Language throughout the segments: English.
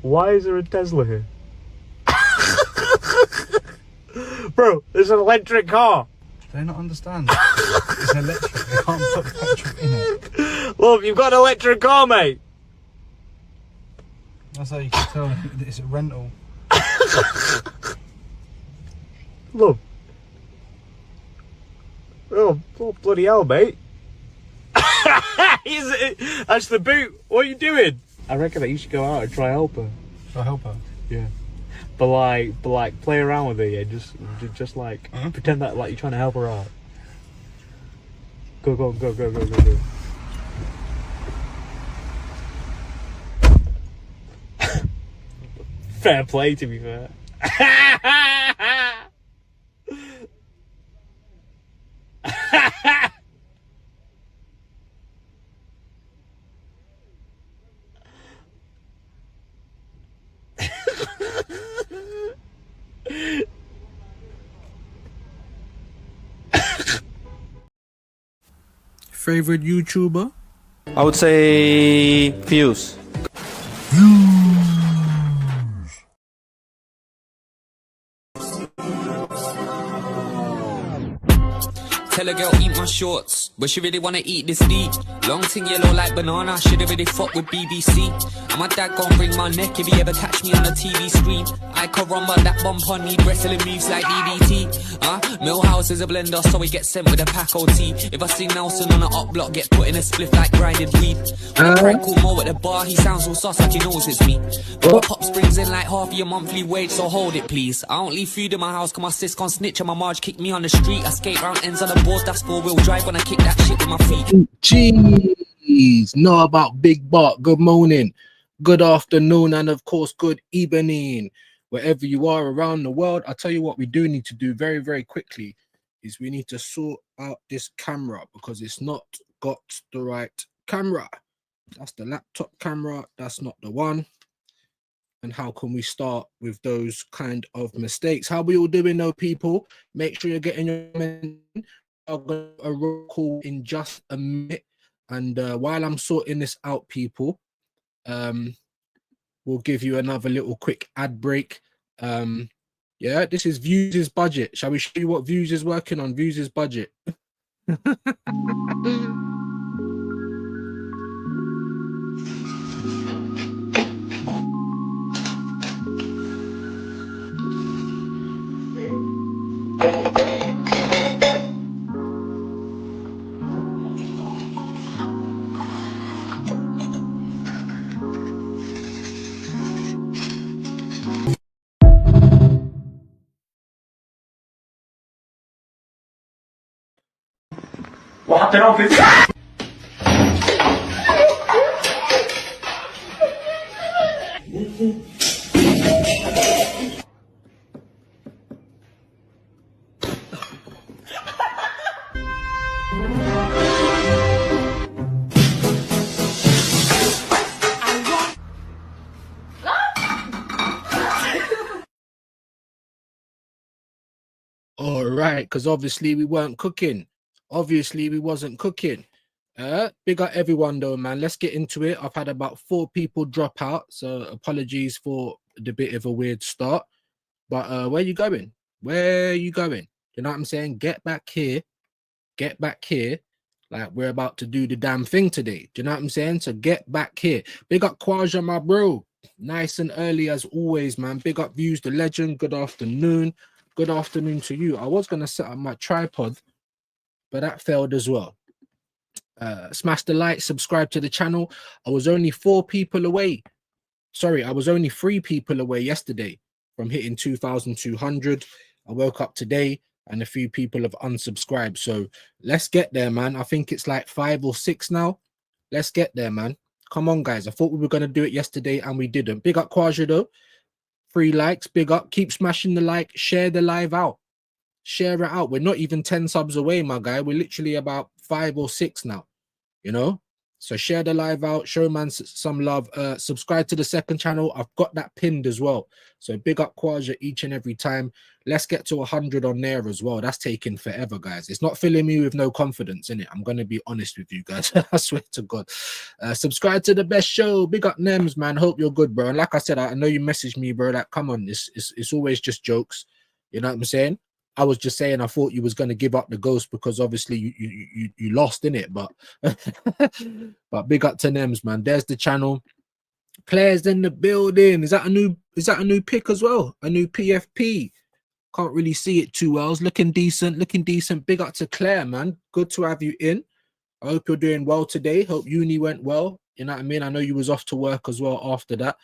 Why is there a Tesla here? Bro, there's an electric car. Do they not understand? It's electric. They can't put petrol in it. Look, you've got an electric car, mate. That's how you can tell it's a rental. Look. Oh, bloody hell, mate. That's the boot. What are you doing? I reckon that you should go out and try help her. Should I help her? Yeah. But like, play around with it, yeah. Just like, pretend that like you're trying to help her out. Go. Fair play, to be fair. Favorite YouTuber? I would say Fuse. Tell a girl eat my shorts, but she really wanna eat this deep. Long thing yellow like banana, should've really fucked with BBC. And my dad gon' bring my neck if he ever catch me on the TV screen. I could run but that bump on need wrestling moves like DDT. Millhouse is a blender, so he gets sent with a pack OT. If I see Nelson on a up block, get put in a spliff like grinded weed. When I prank call Mo at the bar, he sounds all sus like he knows it's me. But my pops brings in like half of your monthly wage, so hold it please. I don't leave food in my house, cause my sis gon' snitch and my Marge kick me on the street. I skate round ends on the board, that's 4-wheel drive when I kick that shit with my feet. Jeez, know about Big Bart. Good morning, good afternoon, and of course, good evening. Wherever you are around the world, I tell you what we do need to do very, very quickly is we need to sort out this camera because it's not got the right camera. That's the laptop camera. That's not the one. And how can we start with those kind of mistakes? How we all doing though, people? Make sure you're getting your men. I'll go a roll call in just a minute. And while I'm sorting this out, people, we'll give you another little quick ad break. Yeah, this is Views' budget. Shall we show you what Views is working on? Views' budget. What happened on this? All right, because obviously we weren't cooking. Obviously we wasn't cooking. Big up everyone though, man. Let's get into it. I've had about 4 people drop out, so apologies for the bit of a weird start. But where you going? Where you going? You know what I'm saying? Get back here. Get back here. Like we're about to do the damn thing today. Do you know what I'm saying? So get back here. Big up Kwaja, my bro. Nice and early as always, man. Big up Views, the legend. Good afternoon. Good afternoon to you. I was going to set up my tripod, but that failed as well. Smash the like, subscribe to the channel. I was only 4 people away. Sorry, I was only 3 people away yesterday from hitting 2,200. I woke up today and a few people have unsubscribed. So let's get there, man. I think it's like 5 or 6 now. Let's get there, man. Come on, guys. I thought we were going to do it yesterday and we didn't. Big up Kwaja, though. 3 likes, big up. Keep smashing the like. Share the live out. Share it out. We're not even 10 subs away, my guy. We're literally about 5 or 6 now. You know, So share the live out, show man some love. Subscribe to the second channel. I've got that pinned as well. So big up Quaja each and every time. Let's get to 100 on there as well. That's taking forever, guys. It's not filling me with no confidence in it. I'm going to be honest with you guys. I swear to God. Subscribe to the best show. Big up Nems, man. Hope you're good, bro. And like I said, I know you messaged me, bro. Like, come on, it's always just jokes. You know what I'm saying? I was just saying I thought you was going to give up the ghost because obviously you lost in it, but but big up to Nems, man. There's the channel. Claire's in the building. Is that a new pick as well? A new PFP. Can't really see it too well. It's looking decent, Big up to Claire, man. Good to have you in. I hope you're doing well today. Hope uni went well. You know what I mean? I know you was off to work as well after that.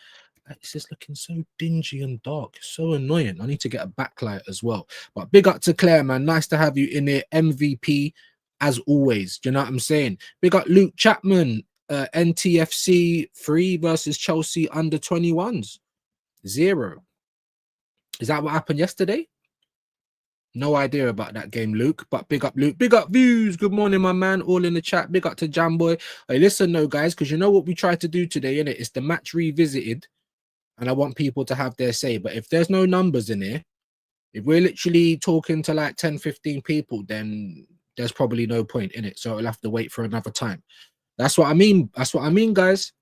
It's just looking so dingy and dark. So annoying. I need to get a backlight as well. But big up to Claire, man. Nice to have you in here. MVP as always. Do you know what I'm saying? Big up Luke Chapman. NTFC 3 versus Chelsea under 21s. 0. Is that what happened yesterday? No idea about that game, Luke. But big up Luke. Big up Views. Good morning, my man. All in the chat. Big up to Jamboy. Hey, listen, though, guys, because you know what we tried to do today, innit? It's the match revisited. And I want people to have their say. But if there's no numbers in here, if we're literally talking to like 10, 15 people, then there's probably no point in it. So I'll have to wait for another time. That's what I mean. That's what I mean, guys.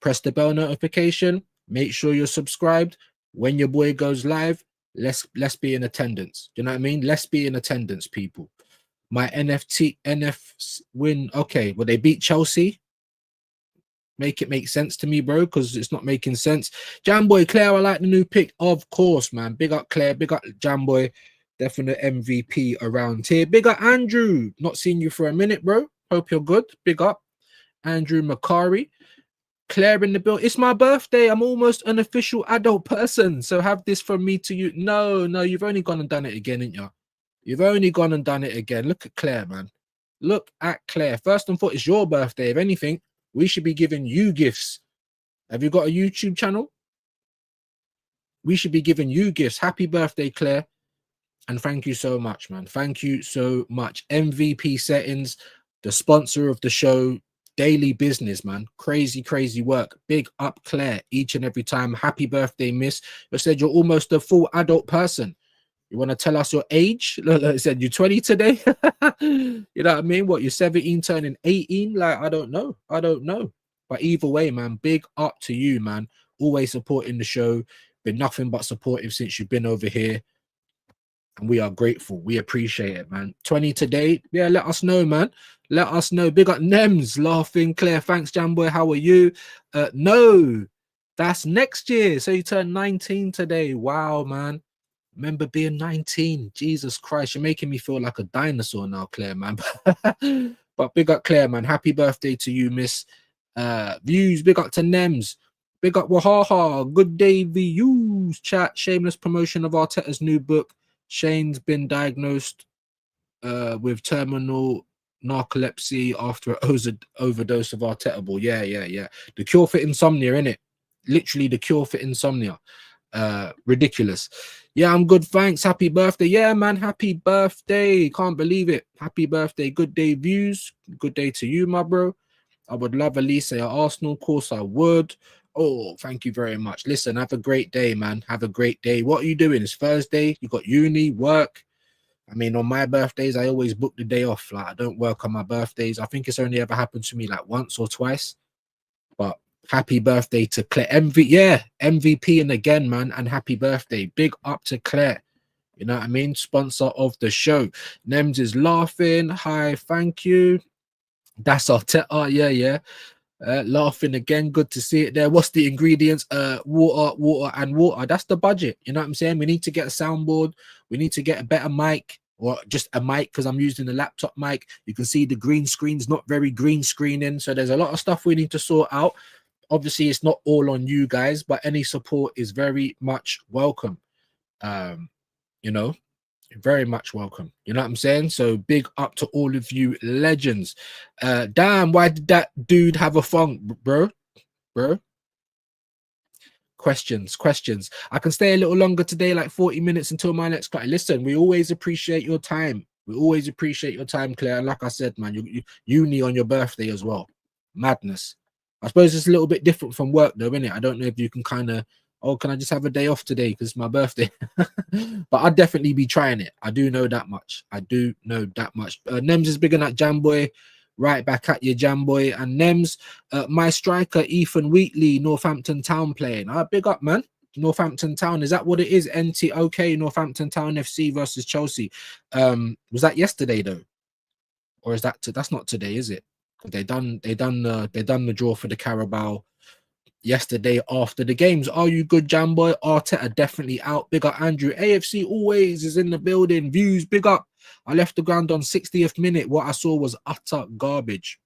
Press the bell notification. Make sure you're subscribed. When your boy goes live, let's be in attendance. Do you know what I mean? Let's be in attendance, people. My NF win. Okay, well, they beat Chelsea. Make it make sense to me, bro, because it's not making sense. Jamboy, Claire, I like the new pick. Of course, man. Big up Claire, big up Jamboy. Definite MVP around here. Big up Andrew. Not seen you for a minute, bro. Hope you're good. Big up Andrew Macari. Claire in the bill. It's my birthday. I'm almost an official adult person. So have this from me to you. No, you've only gone and done it again, ain't you? You've only gone and done it again. Look at Claire, man. Look at Claire. First and foremost, it's your birthday. If anything, we should be giving you gifts. Have you got a YouTube channel? We should be giving you gifts. Happy birthday, Claire. And thank you so much, man. Thank you so much. MVP Settings, the sponsor of the show, daily business, man. Crazy work. Big up, Claire, each and every time. Happy birthday, miss. You said you're almost a full adult person. You want to tell us your age? Look, I said you're 20 today. You know what I mean? What, you're 17 turning 18? Like, I don't know. But either way, man, big up to you, man. Always supporting the show. Been nothing but supportive since you've been over here. And we are grateful. We appreciate it, man. 20 today. Yeah, let us know, man. Let us know. Big up Nems, laughing. Claire, thanks, Jamboy. How are you? No, that's next year. So you turn 19 today. Wow, man. Remember being 19. Jesus Christ, you're making me feel like a dinosaur now, Claire, man. But big up Claire, man. Happy birthday to you, miss. Views, big up to Nems. Big up Wahaha. Good day, views. Chat. Shameless promotion of Arteta's new book. Shane's been diagnosed with terminal narcolepsy after an overdose of Arteta ball. Yeah. The cure for insomnia, innit? Literally the cure for insomnia. Ridiculous. Yeah, I'm good, thanks. Happy birthday. Yeah, man, happy birthday. Can't believe it. Happy birthday. Good day, views. Good day to you, my bro. I would love Elise at Arsenal. Of course I would. Oh, thank you very much. Listen, have a great day, man. Have a great day. What are you doing? It's Thursday. You got uni, work. I mean, on my birthdays, I always book the day off. Like, I don't work on my birthdays. I think it's only ever happened to me like once or twice. But happy birthday to Claire. MVP and again, man. And happy birthday. Big up to Claire. You know what I mean? Sponsor of the show. Nems is laughing. Hi, thank you. That's Arteta. Yeah. Laughing again. Good to see it there. What's the ingredients? Water and water. That's the budget. You know what I'm saying? We need to get a soundboard. We need to get a better mic, or just a mic, because I'm using the laptop mic. You can see the green screen's not very green screening. So there's a lot of stuff we need to sort out. Obviously, it's not all on you guys, but any support is very much welcome. You know, very much welcome. You know what I'm saying? So big up to all of you legends. Damn, why did that dude have a funk, bro? Questions. I can stay a little longer today, like 40 minutes until my next class. Listen, we always appreciate your time. We always appreciate your time, Claire. And like I said, man, you uni on your birthday as well. Madness. I suppose it's a little bit different from work though, isn't it? I don't know if you can kind of, oh, can I just have a day off today because it's my birthday? But I'd definitely be trying it. I do know that much. I do know that much. Nems is bigger than Jamboy. Right back at you, Jamboy. And Nems, my striker, Ethan Wheatley, Northampton Town playing. Big up, man. Northampton Town, is that what it is? NTOK, Northampton Town FC versus Chelsea. Was that yesterday though? Or is that that's not today, is it? They done the draw for the Carabao yesterday after the games. Are you good, Jamboy? Arteta definitely out. Big up Andrew. AFC always is in the building. Views, big up. I left the ground on 60th minute. What I saw was utter garbage.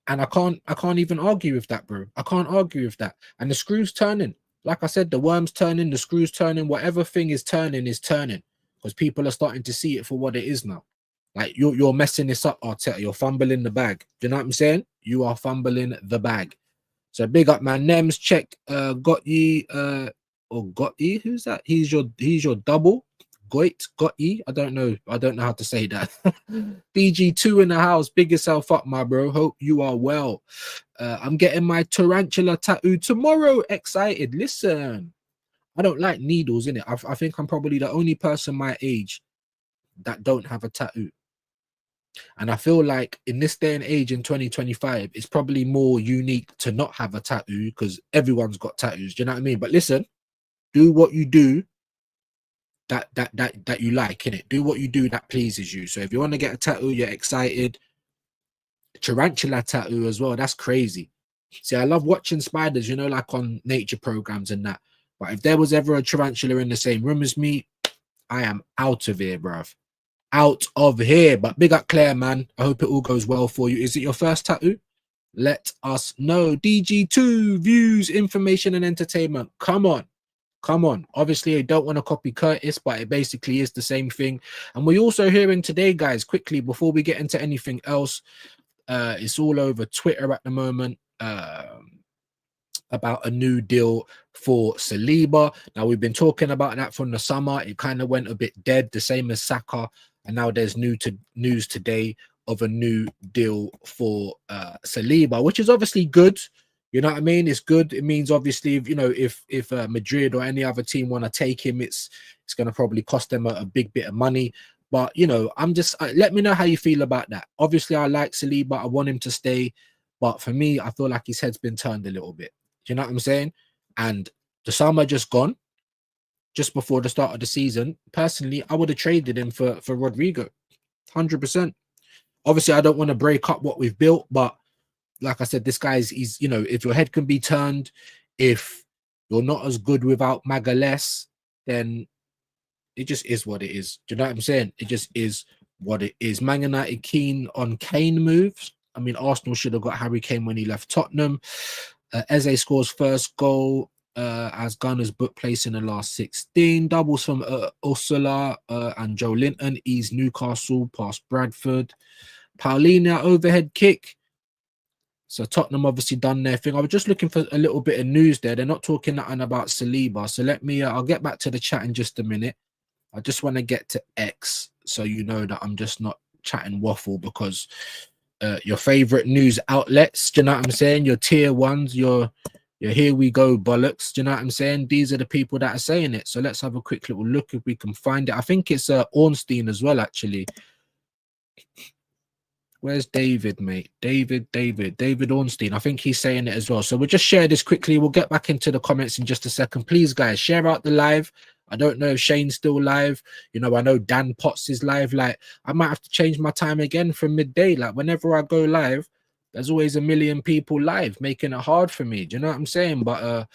And I can't even argue with that, bro. I can't argue with that. And the screw's turning. Like I said, the worm's turning, the screw's turning. Whatever thing is turning. Because people are starting to see it for what it is now. Like you're messing this up, Arteta. You're fumbling the bag. Do you know what I'm saying? You are fumbling the bag. So big up, man. Nems, check. Got ye. Who's that? He's your double. Got ye. I don't know how to say that. BG2 in the house. Big yourself up, my bro. Hope you are well. I'm getting my tarantula tattoo tomorrow. Excited. Listen, I don't like needles in it. I think I'm probably the only person my age that don't have a tattoo. And I feel like in this day and age in 2025, it's probably more unique to not have a tattoo because everyone's got tattoos. Do you know what I mean? But listen, do what you do that you like, innit? Do what you do that pleases you. So if you want to get a tattoo, you're excited. Tarantula tattoo as well. That's crazy. See, I love watching spiders, you know, like on nature programs and that. But if there was ever a tarantula in the same room as me, I am out of here, bruv. Out of here. But big up Claire, man. I hope it all goes well for you. Is it your first tattoo? Let us know. DG2 views, information and entertainment. Come on. Obviously I don't want to copy Curtis, but it basically is the same thing. And we're also hearing today, guys, quickly before we get into anything else, it's all over Twitter at the moment, about a new deal for Saliba. Now we've been talking about that from the summer. It kind of went a bit dead, the same as Saka. And now there's news today of a new deal for Saliba, which is obviously good. You know what I mean? It's good. It means obviously, you know, if Madrid or any other team want to take him, it's going to probably cost them a big bit of money. But, you know, I'm just, let me know how you feel about that. Obviously, I like Saliba. I want him to stay. But for me, I feel like his head's been turned a little bit. Do you know what I'm saying? And the summer just gone, just before the start of the season. Personally, I would have traded him for Rodrigo. 100%. Obviously, I don't want to break up what we've built, but like I said, this guy's, he's, you know, if your head can be turned, if you're not as good without Magalhaes, then it just is what it is. Do you know what I'm saying? It just is what it is. Man United keen on Kane moves. I mean, Arsenal should have got Harry Kane when he left Tottenham. Eze scores first goal as Gunners book place in the last 16. Doubles from Ursula and Joe Linton ease Newcastle past Bradford. Paulina overhead kick. So Tottenham obviously done their thing. I was just looking for a little bit of news there. They're not talking nothing about Saliba. So let me, I'll get back to the chat in just a minute. I just want to get to X so you know that I'm just not chatting waffle, because your favorite news outlets, do you know what I'm saying? Your tier ones, your here we go bollocks, do you know what I'm saying? These are the people that are saying it. So let's have a quick little look if we can find it. I think it's Ornstein as well, actually. Where's David, mate? David Ornstein. I think he's saying it as well. So we'll just share this quickly. We'll get back into the comments in just a second. Please, guys, share out the live. I don't know if Shane's still live. You know, I know Dan Potts is live. Like, I might have to change my time again from midday. Like, whenever I go live, there's always a million people live, making it hard for me. Do you know what I'm saying? But,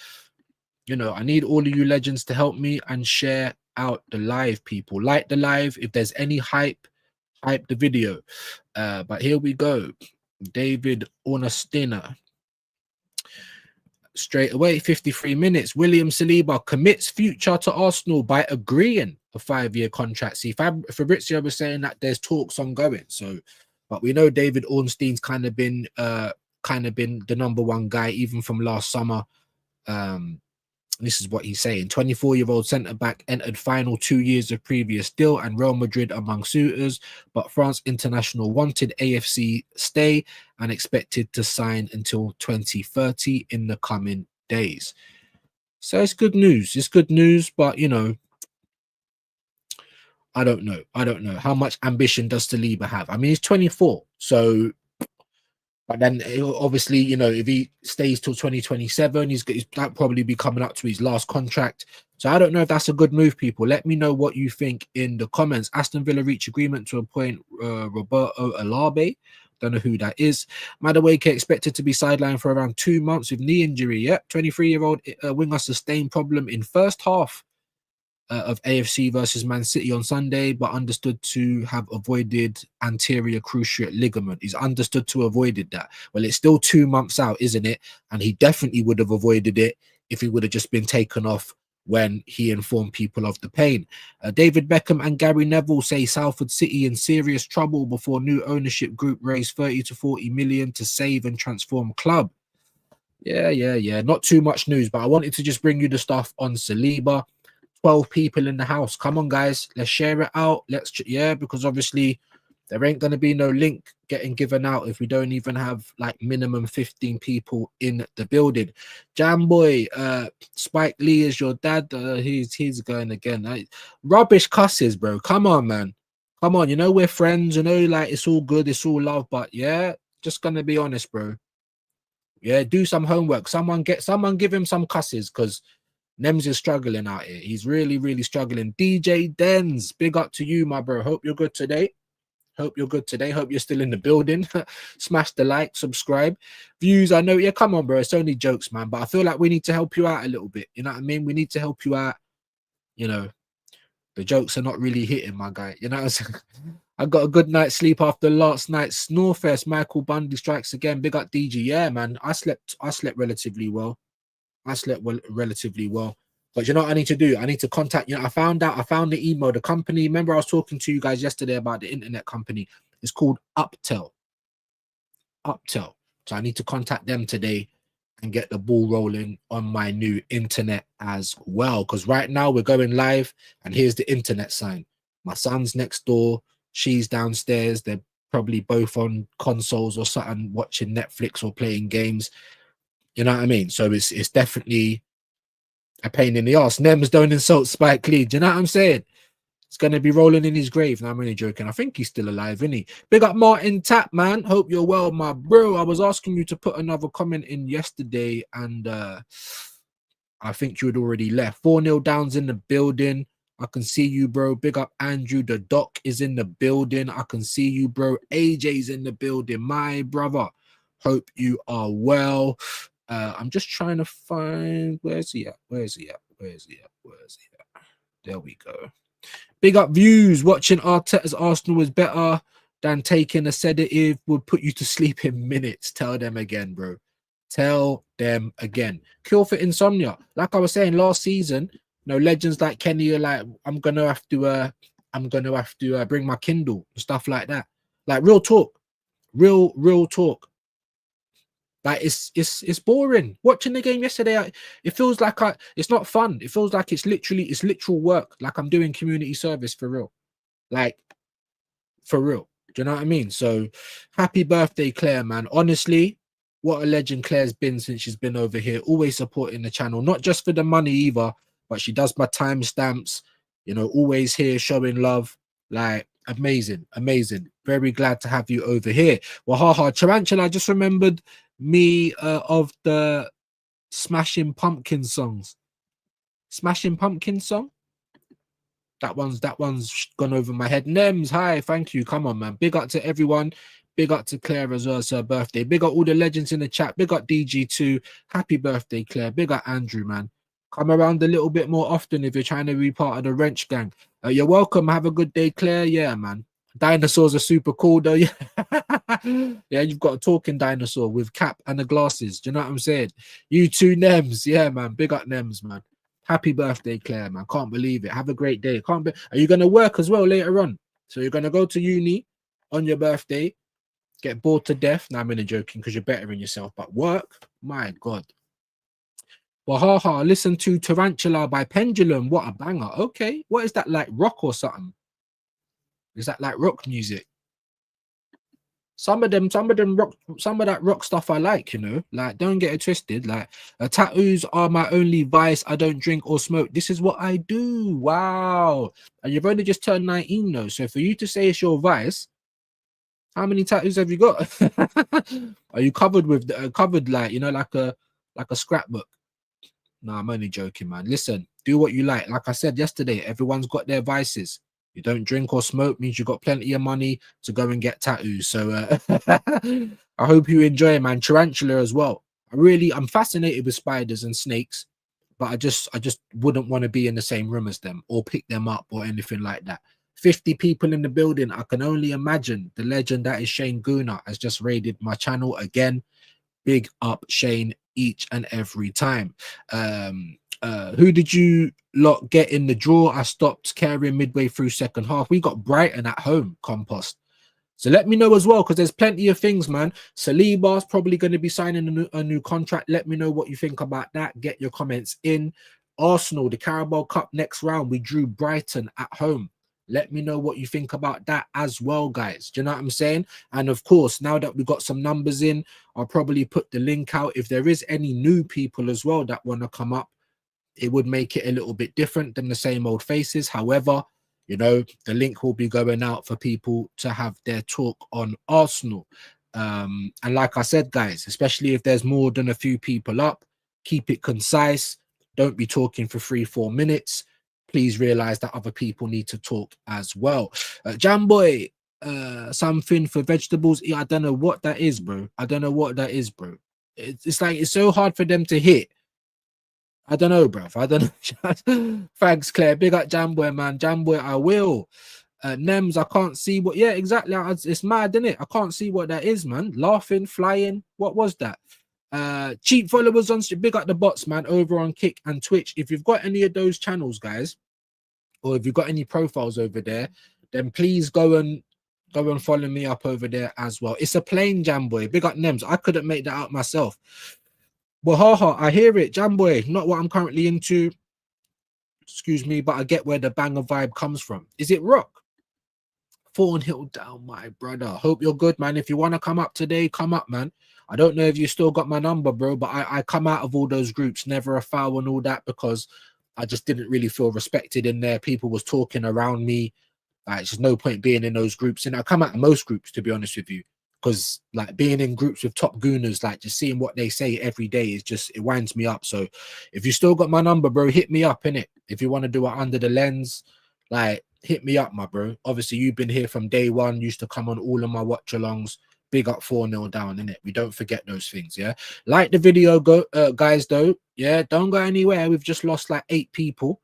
you know, I need all of you legends to help me and share out the live, people. Like the live. If there's any hype the video. But here we go. David Ornestina. Straight away, 53 minutes. William Saliba commits future to Arsenal by agreeing a 5-year contract. See, Fabrizio was saying that there's talks ongoing. So, but we know David Ornstein's kind of been the number one guy even from last summer. This is what he's saying. 24-year-old centre-back entered final 2 years of previous deal and Real Madrid among suitors, but France international wanted AFC stay and expected to sign until 2030 in the coming days. So it's good news. It's good news, but, you know, I don't know. I don't know. How much ambition does Saliba have? I mean, he's 24, so... But then, obviously, you know, if he stays till 2027, he's probably be coming up to his last contract. So I don't know if that's a good move, people. Let me know what you think in the comments. Aston Villa reach agreement to appoint Roberto Alabe. Don't know who that is. Madueke expected to be sidelined for around 2 months with knee injury. Yep, 23-year-old winger sustained problem in first half of AFC versus Man City on Sunday, but understood to have avoided anterior cruciate ligament. He's understood to have avoided that. Well, it's still 2 months out, isn't it? And he definitely would have avoided it if he would have just been taken off when he informed people of the pain. David Beckham and Gary Neville say Salford City in serious trouble before new ownership group raised 30 to 40 million to save and transform club. Yeah. Not too much news, but I wanted to just bring you the stuff on Saliba. 12 people in the house. Come on, guys. Let's share it out. Because obviously there ain't going to be no link getting given out if we don't even have like minimum 15 people in the building. Jamboy, Spike Lee is your dad. He's going again. Rubbish cusses, bro. Come on, man. Come on. You know, we're friends. You know, like it's all good. It's all love. But yeah, just going to be honest, bro. Yeah, do some homework. Someone give him some cusses because Nems is struggling out here. He's really, really struggling. DJ Dens, big up to you, my bro. Hope you're good today. Hope you're still in the building. Smash the like, subscribe. Views, I know. Yeah, come on, bro. It's only jokes, man. But I feel like we need to help you out a little bit. You know what I mean? We need to help you out. You know, the jokes are not really hitting, my guy. You know what I'm saying? I got a good night's sleep after last night's Snorefest. Michael Bundy strikes again. Big up DG. Yeah, man. I slept relatively well. Relatively well. But you know what I need to do? I need to contact, I found the email, the company. Remember I was talking to you guys yesterday about the internet company. It's called Uptel. So I need to contact them today and get the ball rolling on my new internet as well. Because right now we're going live and here's the internet sign. My son's next door. She's downstairs. They're probably both on consoles or something, watching Netflix or playing games. You know what I mean? So it's definitely a pain in the ass. Nems, don't insult Spike Lee. Do you know what I'm saying? It's going to be rolling in his grave. No, I'm really joking. I think he's still alive, isn't he? Big up Martin Tap, man. Hope you're well, my bro. I was asking you to put another comment in yesterday, and I think you had already left. 4-0 downs in the building. I can see you, bro. Big up Andrew. The doc is in the building. I can see you, bro. AJ's in the building. My brother. Hope you are well. I'm just trying to find where's he at? There we go. Big up Views. Watching Arteta's Arsenal is better than taking a sedative. Would put you to sleep in minutes. Tell them again, bro. Tell them again. Cure for insomnia. Like I was saying last season, legends like Kenny are like, I'm gonna have to bring my Kindle and stuff like that. Like real talk. Real talk. Like it's boring watching the game yesterday. It feels like it's not fun. It feels like it's literal work. Like I'm doing community service for real. Like for real. Do you know what I mean? So happy birthday, Claire, man. Honestly, what a legend Claire's been since she's been over here. Always supporting the channel, not just for the money either, but she does my timestamps. Always here showing love. Like amazing. Very glad to have you over here. Well, haha, Tarantula, I just remembered me of the Smashing Pumpkins songs. Smashing Pumpkins song? That one's gone over my head. Nems, hi, thank you. Come on, man. Big up to everyone. Big up to Claire as well. It's her birthday. Big up all the legends in the chat. Big up DG2. Happy birthday, Claire. Big up Andrew, man. Come around a little bit more often if you're trying to be part of the Wrench gang. You're welcome. Have a good day, Claire. Yeah, man. Dinosaurs are super cool, though. Yeah, yeah, you've got a talking dinosaur with cap and the glasses. Do you know what I'm saying? You two Nems. Yeah, man. Big up Nems, man. Happy birthday, Claire, man. Can't believe it. Have a great day. Are you going to work as well later on? So you're going to go to uni on your birthday, get bored to death. Now I'm only joking because you're bettering yourself. But work, my God. Wahaha, listen to Tarantula by Pendulum. What a banger. Okay. What is that, like rock or something? Is that like rock music? Some of that rock stuff I like, you know, like don't get it twisted. Like tattoos are my only vice. I don't drink or smoke. This is what I do. Wow. And you've only just turned 19 though. So for you to say it's your vice, how many tattoos have you got? Are you covered with covered like, you know, like a scrapbook? No, I'm only joking, man. Listen, do what you like. Like I said yesterday, everyone's got their vices. You don't drink or smoke means you got plenty of money to go and get tattoos. So I hope you enjoy, man. Tarantula as well. I'm fascinated with spiders and snakes, but I just wouldn't want to be in the same room as them or pick them up or anything like that. 50 people in the building. I can only imagine the legend that is Shane Guna has just raided my channel again. Big up Shane each and every time. Who did you lot get in the draw? I stopped caring midway through second half. We got Brighton at home, Compost. So let me know as well, because there's plenty of things, man. Saliba's probably going to be signing a new contract. Let me know what you think about that. Get your comments in. Arsenal, the Carabao Cup next round, we drew Brighton at home. Let me know what you think about that as well, guys. Do you know what I'm saying? And of course, now that we got some numbers in, I'll probably put the link out. If there is any new people as well that want to come up, it would make it a little bit different than the same old faces. However, you know, the link will be going out for people to have their talk on Arsenal. And like I said, guys, especially if there's more than a few people up, keep it concise. Don't be talking for 3-4 minutes. Please realize that other people need to talk as well. Jamboy, something for vegetables. I don't know what that is, bro. I don't know what that is, bro. It's like it's so hard for them to hit. I don't know, bro. I don't know. Thanks, Claire. Big up Jamboy, man. Jamboy, I will. Nems, I can't see what. Yeah, exactly. It's mad, isn't it? I can't see what that is, man. Laughing, flying. What was that? Cheap followers on big up the bots, man, over on Kick and Twitch. If you've got any of those channels, guys, or if you've got any profiles over there, then please go and follow me up over there as well. It's a plain Jamboy. Big up Nems. I couldn't make that out myself. Well, haha, I hear it, Jamboy. Not what I'm currently into. Excuse me, but I get where the banger vibe comes from. Is it rock? Thornhill down, my brother. Hope you're good, man. If you want to come up today, come up, man. I don't know if you still got my number, bro, but I come out of all those groups, never a foul and all that, because I just didn't really feel respected in there. People was talking around me. Like, there's no point being in those groups. And I come out of most groups, to be honest with you, because like being in groups with top gooners, like just seeing what they say every day is just, it winds me up. So if you still got my number, bro, hit me up, innit? If you want to do it under the lens, like, hit me up, my bro. Obviously, you've been here from day one, used to come on all of my watch alongs. Big up 4-0 down, innit? We don't forget those things, yeah? Like the video, guys, though. Yeah, don't go anywhere. We've just lost like 8 people.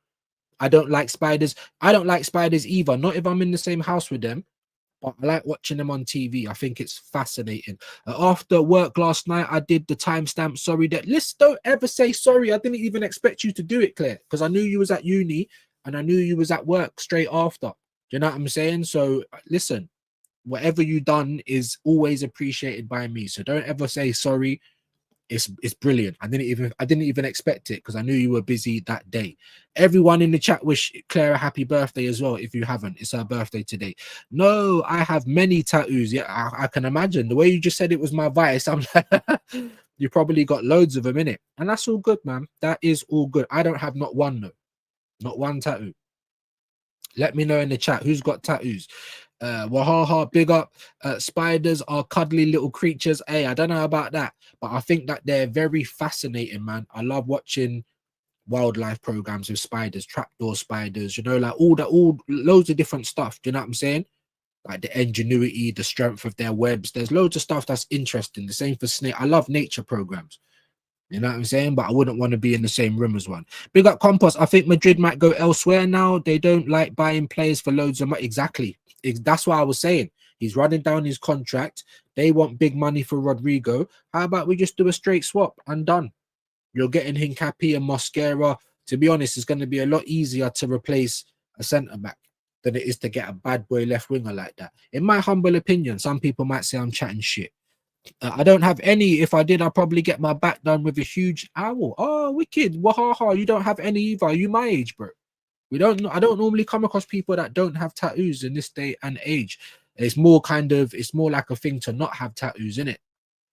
I don't like spiders. I don't like spiders either. Not if I'm in the same house with them. But I like watching them on TV. I think it's fascinating. After work last night, I did the timestamp. Sorry, that list. Don't ever say sorry. I didn't even expect you to do it, Claire, because I knew you was at uni and I knew you was at work straight after. Do you know what I'm saying? So listen, whatever you done is always appreciated by me. So don't ever say sorry. It's brilliant. I didn't even expect it because I knew you were busy that day. Everyone in the chat wish Claire a happy birthday as well. If you haven't, it's her birthday today. No, I have many tattoos. Yeah, I can imagine the way you just said it was my vice. I'm like, you probably got loads of them in it, and that's all good, man. That is all good. I don't have not one though, not one tattoo. Let me know in the chat who's got tattoos. Wahaha, big up. Spiders are cuddly little creatures. Hey, I don't know about that, but I think that they're very fascinating, man. I love watching wildlife programs with spiders, trapdoor spiders, you know, like all loads of different stuff. Do you know what I'm saying? Like the ingenuity, the strength of their webs. There's loads of stuff that's interesting. The same for snake. I love nature programs. You know what I'm saying? But I wouldn't want to be in the same room as one. Big up Compost. I think Madrid might go elsewhere now. They don't like buying players for loads of money. Exactly. That's what I was saying. He's running down his contract. They want big money for Rodrigo. How about we just do a straight swap and done? You're getting Hincapi and Mosquera. To be honest, it's going to be a lot easier to replace a centre-back than it is to get a bad boy left winger like that. In my humble opinion, some people might say I'm chatting shit. I don't have any. If I did, I'd probably get my back done with a huge owl. Oh, wicked. Wahaha. You don't have any either. Are you my age, bro? We don't. I don't normally come across people that don't have tattoos in this day and age. It's more kind of. It's more like a thing to not have tattoos in it.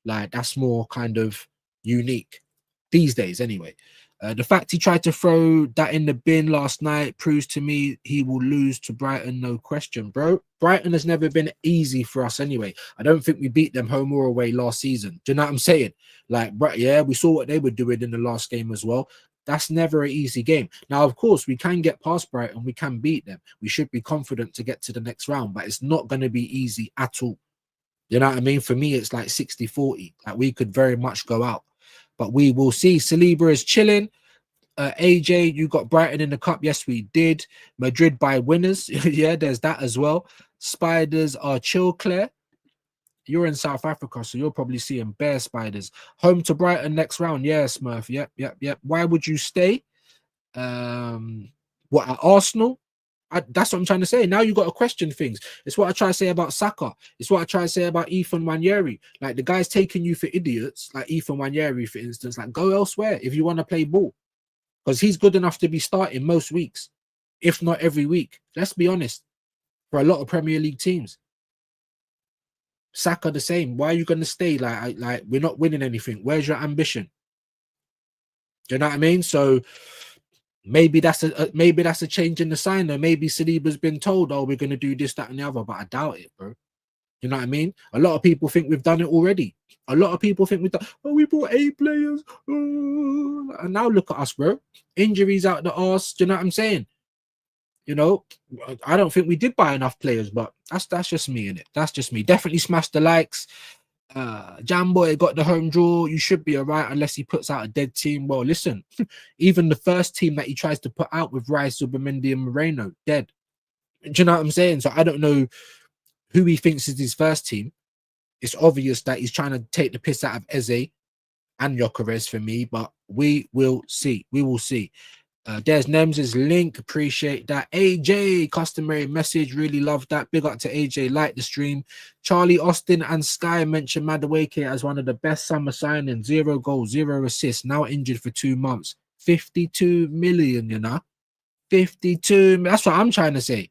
Like that's more kind of unique these days, anyway. The fact he tried to throw that in the bin last night proves to me he will lose to Brighton, no question, bro. Brighton has never been easy for us anyway. I don't think we beat them home or away last season. Do you know what I'm saying? Like, yeah, we saw what they were doing in the last game as well. That's never an easy game. Now, of course, we can get past Brighton. We can beat them. We should be confident to get to the next round, but it's not going to be easy at all. You know what I mean? For me, it's like 60-40. Like we could very much go out. But we will see. Saliba is chilling. AJ, you got Brighton in the cup. Yes, we did. Madrid by winners. Yeah, there's that as well. Spiders are chill, Claire. You're in South Africa, so you're probably seeing bear spiders. Home to Brighton next round. Yeah, Smurf. Yep. Why would you stay? What, at Arsenal? That's what I'm trying to say. Now you got to question things. It's what I try to say about Saka. It's what I try to say about Ethan Wanyeri. Like the guy's taking you for idiots, like Ethan Wanyeri, for instance. Like go elsewhere if you want to play ball, because he's good enough to be starting most weeks, if not every week. Let's be honest. For a lot of Premier League teams, Saka the same. Why are you going to stay? Like we're not winning anything. Where's your ambition? Do you know what I mean? So. Maybe that's a change in the sign, or maybe Saliba's been told, oh, we're going to do this, that, and the other, but I doubt it, bro. You know what I mean? A lot of people think we've done it already. A lot of people think we've done, oh, we bought 8 players. Oh. And now look at us, bro. Injuries out the arse. Do you know what I'm saying? You know, I don't think we did buy enough players, but that's just me, innit? That's just me. Definitely smash the likes. Jamboy got the home draw. You should be all right unless he puts out a dead team. Well, listen, even the first team that he tries to put out with Rice, Subamendi, and Moreno, dead. Do you know what I'm saying? So I don't know who he thinks is his first team. It's obvious that he's trying to take the piss out of Eze and Gyökeres for me, but we will see. We will see. There's Nems's link. Appreciate that. AJ, customary message. Really love that. Big up to AJ. Like the stream. Charlie Austin and Sky mentioned Madueke as one of the best summer signings. 0 goals, 0 assists. Now injured for 2 months. 52 million, you know. 52. That's what I'm trying to say.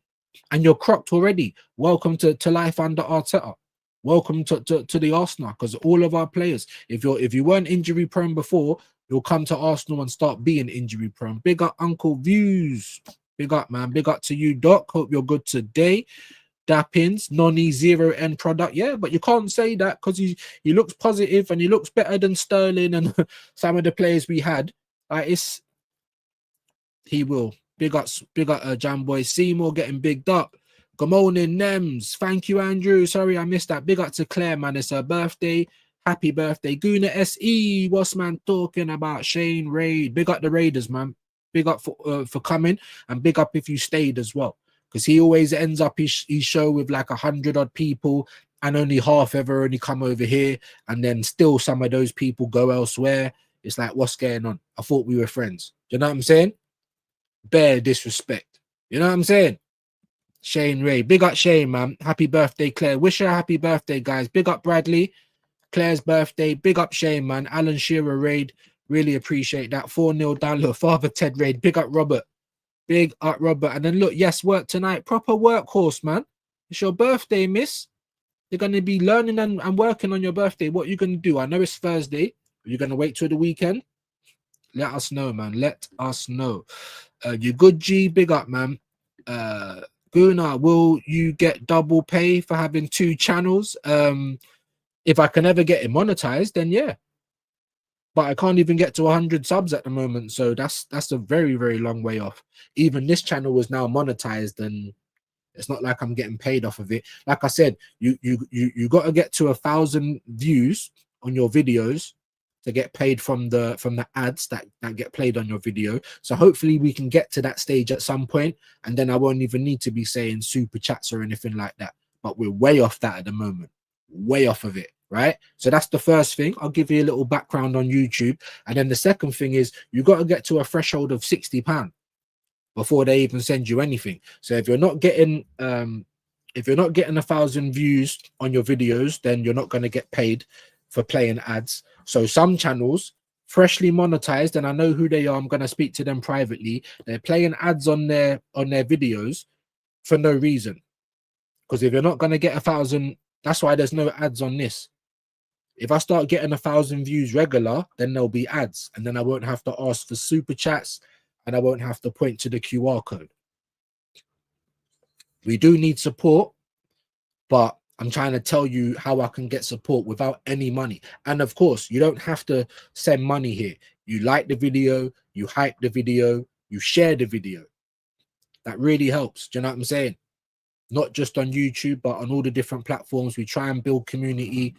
And you're cropped already. Welcome to life under Arteta. Welcome to the Arsenal, because all of our players, if you weren't injury prone before, you'll come to Arsenal and start being injury prone. Big up Uncle Views. Big up, man. Big up to you, Doc. Hope you're good today. Dappins, Noni, 0 end product. Yeah, but you can't say that because he looks positive and he looks better than Sterling and some of the players we had. He will. Big up Jamboy Seymour getting bigged up. Good morning, Nems. Thank you, Andrew. Sorry I missed that. Big up to Claire, man. It's her birthday. Happy birthday. Guna SE. What's man talking about? Shane Raid. Big up the Raiders, man. Big up for coming, and big up if you stayed as well. Because he always ends up his show with like 100 odd people, and only half ever only come over here, and then still some of those people go elsewhere. It's like, what's going on? I thought we were friends. Do you know what I'm saying? Bare disrespect. You know what I'm saying? Shane Ray. Big up Shane, man. Happy birthday, Claire. Wish her a happy birthday, guys. Big up Bradley. Claire's birthday. Big up Shane, man. Alan Shearer raid. Really appreciate that. 4-0 down. Look, Father Ted raid. Big up Robert. Big up Robert. And then look, yes, work tonight. Proper workhorse, man. It's your birthday, miss. You're going to be learning and working on your birthday. What are you going to do? I know it's Thursday. Are you going to wait till the weekend? Let us know, man. Let us know. You good, G? Big up, man. Guna, will you get double pay for having 2 channels? If I can ever get it monetized, then yeah. But I can't even get to 100 subs at the moment, so that's a very, very long way off. Even this channel was now monetized, and it's not like I'm getting paid off of it. Like I said, you got to get to 1,000 views on your videos to get paid from the ads that get played on your video. So hopefully we can get to that stage at some point, and then I won't even need to be saying super chats or anything like that. But we're way off that at the moment. Way off of it, right? So that's the first thing. I'll give you a little background on YouTube. And then the second thing is you got to get to a threshold of £60 before they even send you anything. So if you're not getting 1,000 views on your videos, then you're not going to get paid. for playing ads. So some channels freshly monetized, and I know who they are. I'm gonna speak to them privately. They're playing ads on their videos for no reason. Because if you're not gonna get 1,000, that's why there's no ads on this. If I start getting 1,000 views regular, then there'll be ads, and then I won't have to ask for super chats, and I won't have to point to the QR code. We do need support, but I'm trying to tell you how I can get support without any money. And of course, you don't have to send money here. You like the video, you hype the video, you share the video. That really helps. Do you know what I'm saying? Not just on YouTube, but on all the different platforms. We try and build community.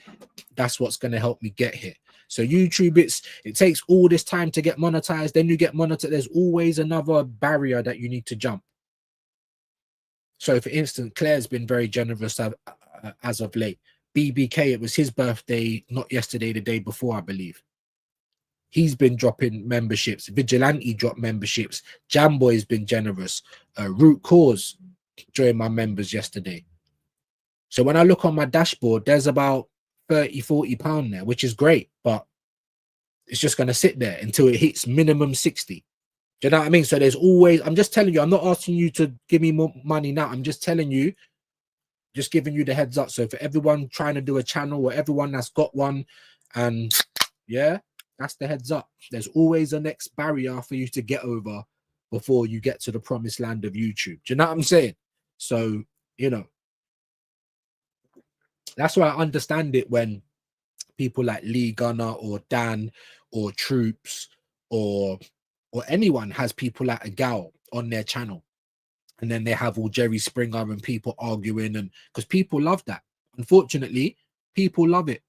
That's what's going to help me get here. So YouTube, it takes all this time to get monetized. Then you get monetized. There's always another barrier that you need to jump. So for instance, Claire's been very generous as of late. BBK, it was his birthday, not yesterday, the day before, I believe. He's been dropping memberships. Vigilante dropped memberships. Jamboy's been generous. Root Cause joined my members yesterday. So when I look on my dashboard, there's about 30-40 pound there, which is great, but it's just going to sit there until it hits minimum 60. Do you know what I mean? So there's always, I'm just telling you, I'm not asking you to give me more money now. I'm just telling you, just giving you the heads up. So for everyone trying to do a channel or everyone that's got one, and yeah, that's the heads up. There's always a next barrier for you to get over before you get to the promised land of YouTube. Do you know what I'm saying? So, you know, that's why I understand it when people like Lee Gunner or Dan or Troops or anyone has people like a gal on their channel, and then they have all Jerry Springer and people arguing, and because people love that. Unfortunately, people love it.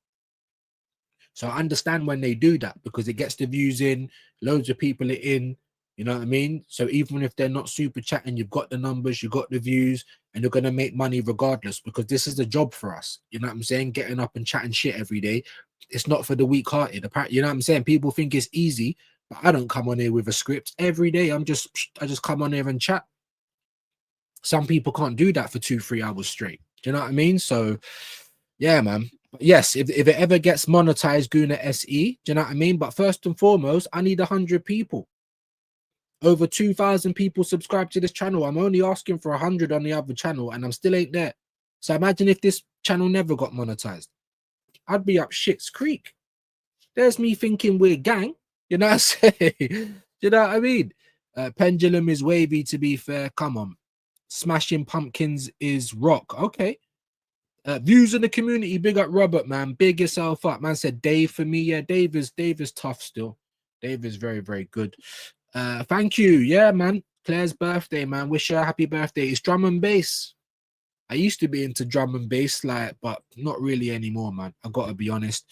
So I understand when they do that because it gets the views in, loads of people are in, you know what I mean? So even if they're not super chatting, you've got the numbers, you've got the views, and you're going to make money regardless, because this is the job for us. You know what I'm saying? Getting up and chatting shit every day. It's not for the weak-hearted. You know what I'm saying? People think it's easy, but I don't come on here with a script every day. I just come on here and chat. Some people can't do that for 2-3 hours straight. Do you know what I mean? So yeah, man. But yes, if it ever gets monetized, Guna SE, do you know what I mean? But first and foremost, I need 100 people. Over 2,000 people subscribe to this channel. I'm only asking for 100 on the other channel, and I'm still ain't there. So imagine if this channel never got monetized. I'd be up shit's creek. There's me thinking we're gang. You know what I'm saying? You know what I mean? Pendulum is wavy, to be fair. Come on. Smashing Pumpkins is rock. Okay. Views in the community. Big up Robert, man. Big yourself up. Man said Dave for me. Yeah, Dave is tough still. Dave is very, very good. Thank you. Yeah, man. Claire's birthday, man. Wish her a happy birthday. It's drum and bass. I used to be into drum and bass, but not really anymore, man. I gotta be honest.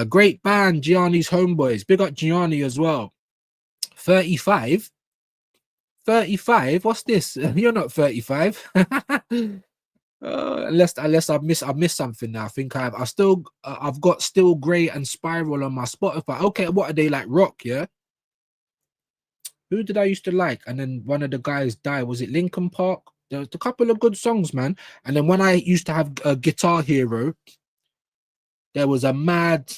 Great band, Gianni's Homeboys. Big up Gianni as well. 35. 35. What's this? You're not 35. Unless I've missed something now. I think I've got Still Grey and Spiral on my Spotify. Okay, what are they like? Rock, yeah. Who did I used to like? And then one of the guys died. Was it Linkin Park? There was a couple of good songs, man. And then when I used to have a Guitar Hero, there was a mad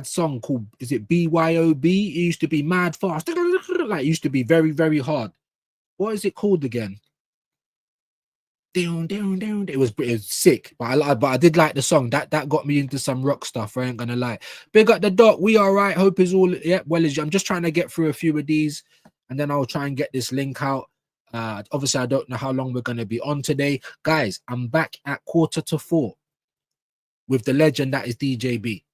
song called, is it BYOB? It used to be mad fast. Like, it used to be very, very hard. What is it called again? It was sick, but I did like the song. That got me into some rock stuff. I ain't gonna lie. Big up the doc. We all right. Hope is all well. I'm just trying to get through a few of these, and then I'll try and get this link out. Obviously, I don't know how long we're gonna be on today, guys. I'm back at 3:45 with the legend that is DJB.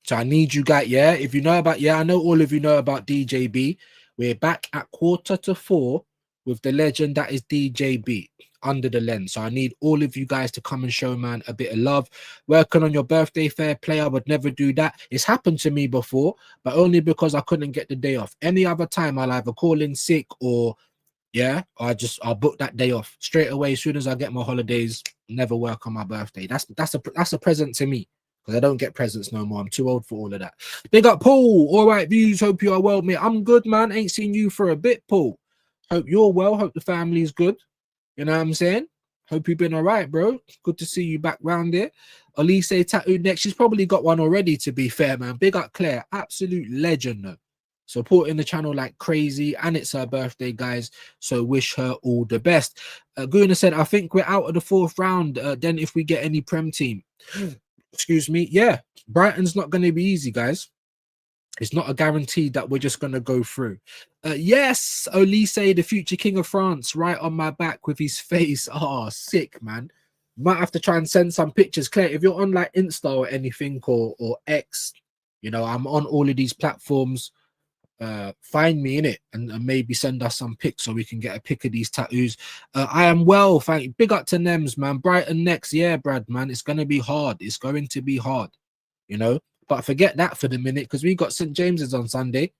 So I need you guys. Yeah, if you know about, I know all of you know about DJB. We're back at 3:45. With the legend that is DJB under the lens. So I need all of you guys to come and show man a bit of love. Working on your birthday, fair play. I would never do that. It's happened to me before, but only because I couldn't get the day off. Any other time I'll either call in sick or I'll book that day off straight away. As soon as I get my holidays, never work on my birthday. That's a present to me, because I don't get presents no more. I'm too old for all of that. Big up Paul. All right, views. Hope you are well, mate. I'm good, man. Ain't seen you for a bit, Paul. Hope you're well. Hope the family's good. You know what I'm saying? Hope you've been all right, bro. Good to see you back round there. Elise tattooed next. She's probably got one already, to be fair, man. Big up Claire. Absolute legend, though. Supporting the channel like crazy. And it's her birthday, guys. So wish her all the best. Guna said, I think we're out of the 4th round. Then if we get any Prem team. Excuse me. Yeah. Brighton's not going to be easy, guys. It's not a guarantee that we're just going to go through. Yes, Olise, the future king of France, right on my back with his face. Oh, sick, man. Might have to try and send some pictures. Claire, if you're on like Insta or anything or X, you know, I'm on all of these platforms. Find me in it and maybe send us some pics so we can get a pic of these tattoos. I am well, thank you. Big up to Nems, man. Brighton next. Yeah, Brad, man. It's going to be hard. It's going to be hard, you know. But forget that for the minute because we got St. James's on Sunday.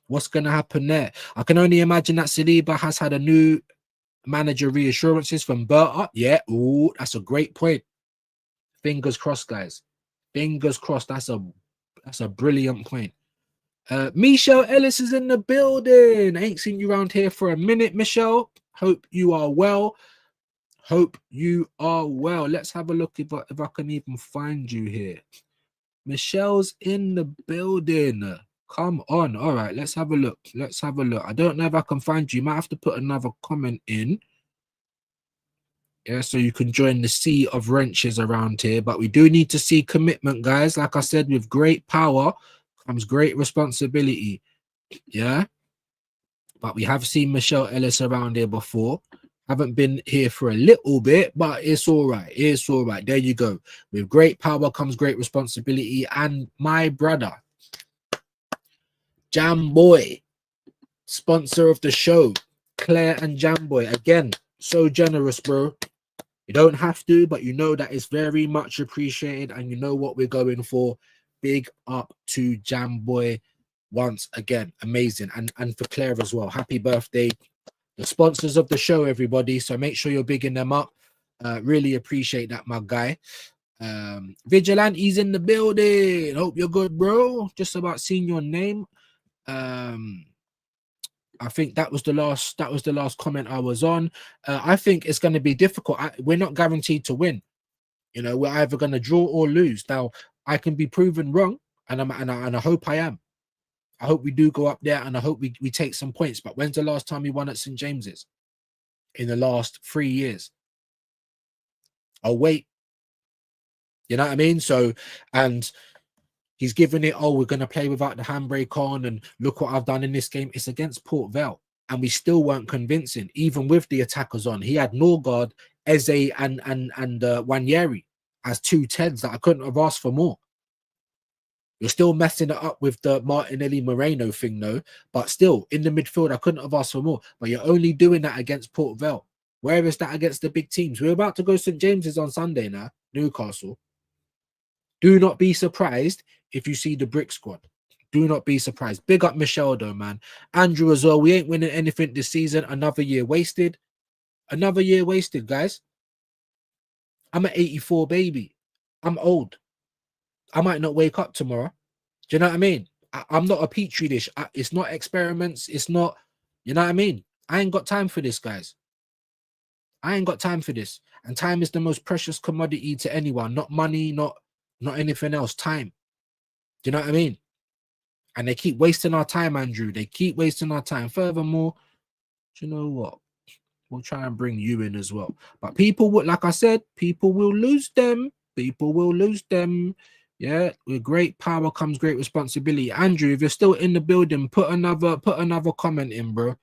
What's going to happen there? I can only imagine that Saliba has had a new manager reassurances from Berta. Yeah, ooh, that's a great point. Fingers crossed, guys. Fingers crossed. That's a brilliant point. Michelle Ellis is in the building. I ain't seen you around here for a minute, Michelle. Hope you are well. Hope you are well. Let's have a look if I can even find you here. Michelle's in the building. Come on. All right, let's have a look. Let's have a look. I don't know if I can find you. You might have to put another comment in. Yeah, so you can join the sea of wrenches around here. But we do need to see commitment, guys. Like I said, with great power comes great responsibility. Yeah. But we have seen Michelle Ellis around here before. Haven't been here for a little bit, but it's all right. It's all right. There you go. With great power comes great responsibility. And my brother, Jam Boy, sponsor of the show, Claire and Jam Boy. Again, so generous, bro. You don't have to, but you know that it's very much appreciated. And you know what we're going for. Big up to Jam Boy once again. Amazing. And for Claire as well. Happy birthday. The sponsors of the show, everybody. So make sure you're bigging them up. Really appreciate that, my guy. Vigilante's in the building. Hope you're good, bro. Just about seeing your name. I think that was the last comment I was on. I think it's going to be difficult. We're not guaranteed to win. You know, we're either going to draw or lose. Now, I can be proven wrong, and I hope I am. I hope we do go up there, and I hope we take some points. But when's the last time we won at St. James's? In the last 3 years. Oh, wait. You know what I mean? So, and he's given it, oh, we're going to play without the handbrake on, and look what I've done in this game. It's against Port Vale, and we still weren't convincing, even with the attackers on. He had Norgard, Eze, and Wanyeri as 2 10s that I couldn't have asked for more. You're still messing it up with the Martinelli Moreno thing, though. But still, in the midfield, I couldn't have asked for more. But you're only doing that against Port Vale. Where is that against the big teams? We're about to go St. James's on Sunday now, Newcastle. Do not be surprised if you see the brick squad. Do not be surprised. Big up Michelle, though, man. Andrew as well. We ain't winning anything this season. Another year wasted. Another year wasted, guys. I'm an 84 baby. I'm old. I might not wake up tomorrow. Do you know what I mean? I'm not a petri dish. It's not experiments. It's not, you know what I mean? I ain't got time for this, guys. I ain't got time for this. And time is the most precious commodity to anyone. Not money, not anything else. Time. Do you know what I mean? And they keep wasting our time, Andrew. They keep wasting our time. Furthermore, do you know what? We'll try and bring you in as well. But people will, like I said, people will lose them. People will lose them. Yeah, with great power comes great responsibility. Andrew, if you're still in the building, put another comment in, bro,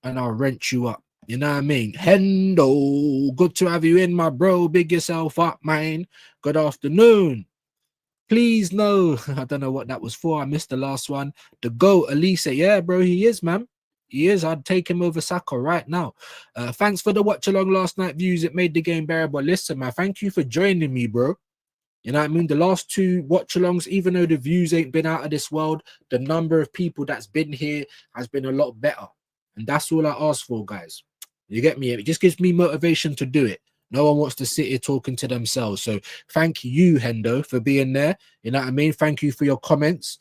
and I'll wrench you up. You know what I mean? Hendo, good to have you in, my bro. Big yourself up, man. Good afternoon. Please no, I don't know what that was for. I missed the last one. The GOAT, Elise. Yeah, bro, he is, man. He is. I'd take him over Saka right now. Thanks for the watch along last night views. It made the game bearable. Listen, man, thank you for joining me, bro. You know what I mean? The last 2 watch-alongs, even though the views ain't been out of this world, the number of people that's been here has been a lot better. And that's all I ask for, guys. You get me? It just gives me motivation to do it. No one wants to sit here talking to themselves. So thank you, Hendo, for being there. You know what I mean? Thank you for your comments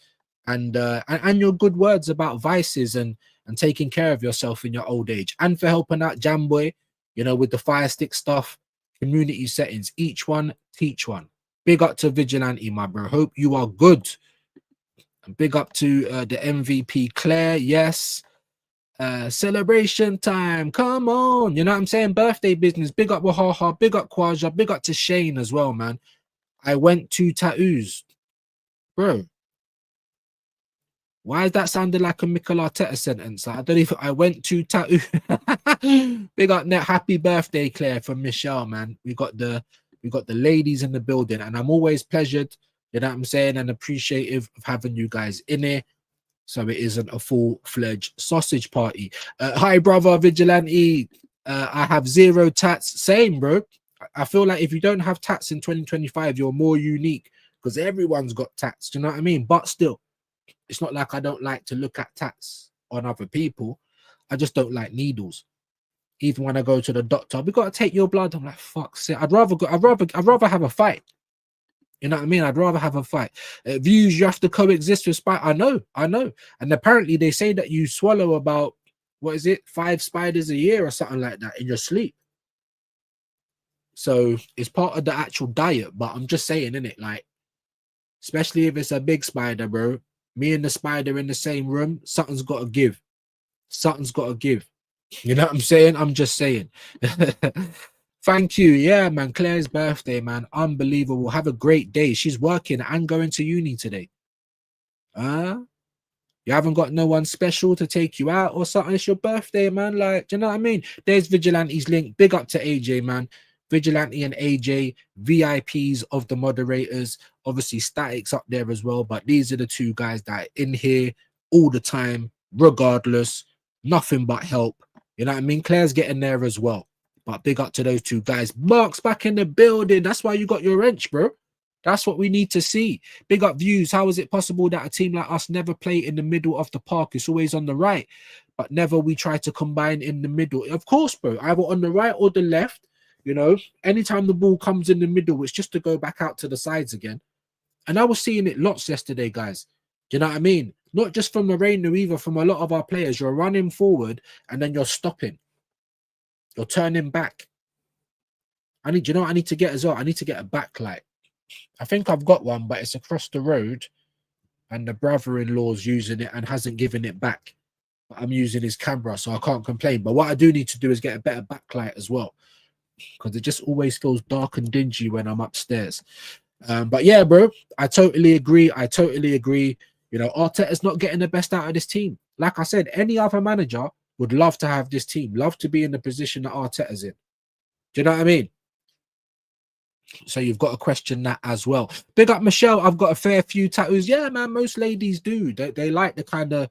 and your good words about vices and taking care of yourself in your old age. And for helping out Jamboy. you know, with the fire stick stuff, community settings, each one, teach one. Big up to Vigilante, my bro. Hope you are good. And big up to the MVP Claire. Yes. Celebration time. Come on. You know what I'm saying? Birthday business. Big up Wahaha. Big up Kwaja. Big up to Shane as well, man. I went to tattoos. Bro. Why is that sounding like a Mikel Arteta sentence? I don't even. I went to tattoo. Big up net. Happy birthday, Claire, from Michelle, man. We got the ladies in the building, and I'm always pleasured, you know what I'm saying, and appreciative of having you guys in here. So it isn't a full-fledged sausage party. Hi, brother Vigilante. I have 0 tats. Same, bro. I feel like if you don't have tats in 2025, you're more unique because everyone's got tats. Do you know what I mean? But still, it's not like I don't like to look at tats on other people. I just don't like needles. Even when I go to the doctor, we got to take your blood. I'm like, fuck, I'd rather have a fight. You know what I mean? I'd rather have a fight. Views, you have to coexist with spider. I know. And apparently they say that you swallow about, what is it, 5 spiders a year or something like that in your sleep. So it's part of the actual diet. But I'm just saying, innit? Like, especially if it's a big spider, bro. Me and the spider in the same room, something's got to give. Something's got to give. You know what I'm saying? I'm just saying. Thank you. Yeah, man. Claire's birthday, man. Unbelievable. Have a great day. She's working and going to uni today. You haven't got no one special to take you out or something? It's your birthday, man. Like, do you know what I mean? There's Vigilante's link. Big up to AJ, man. Vigilante and AJ, VIPs of the moderators. Obviously, Static's up there as well. But these are the 2 guys that are in here all the time, regardless. Nothing but help. You know what I mean? Claire's getting there as well. But big up to those 2 guys. Mark's back in the building. That's why you got your wrench, bro. That's what we need to see. Big up Views. How is it possible that a team like us never play in the middle of the park? It's always on the right, but never we try to combine in the middle. Of course, bro. Either on the right or the left. You know, anytime the ball comes in the middle, it's just to go back out to the sides again. And I was seeing it lots yesterday, guys. Do you know what I mean? Not just from Moreno, either from a lot of our players. You're running forward and then you're stopping. You're turning back. You know what I need to get as well? I need to get a backlight. I think I've got one, but it's across the road and the brother-in-law's using it and hasn't given it back. But I'm using his camera, so I can't complain. But what I do need to do is get a better backlight as well, because it just always feels dark and dingy when I'm upstairs. But yeah, bro, I totally agree. You know, Arteta's not getting the best out of this team. Like I said, any other manager would love to have this team, love to be in the position that Arteta's in. Do you know what I mean? So you've got to question that as well. Big up Michelle. I've got a fair few tattoos. Yeah, man, most ladies do. They like the kind of,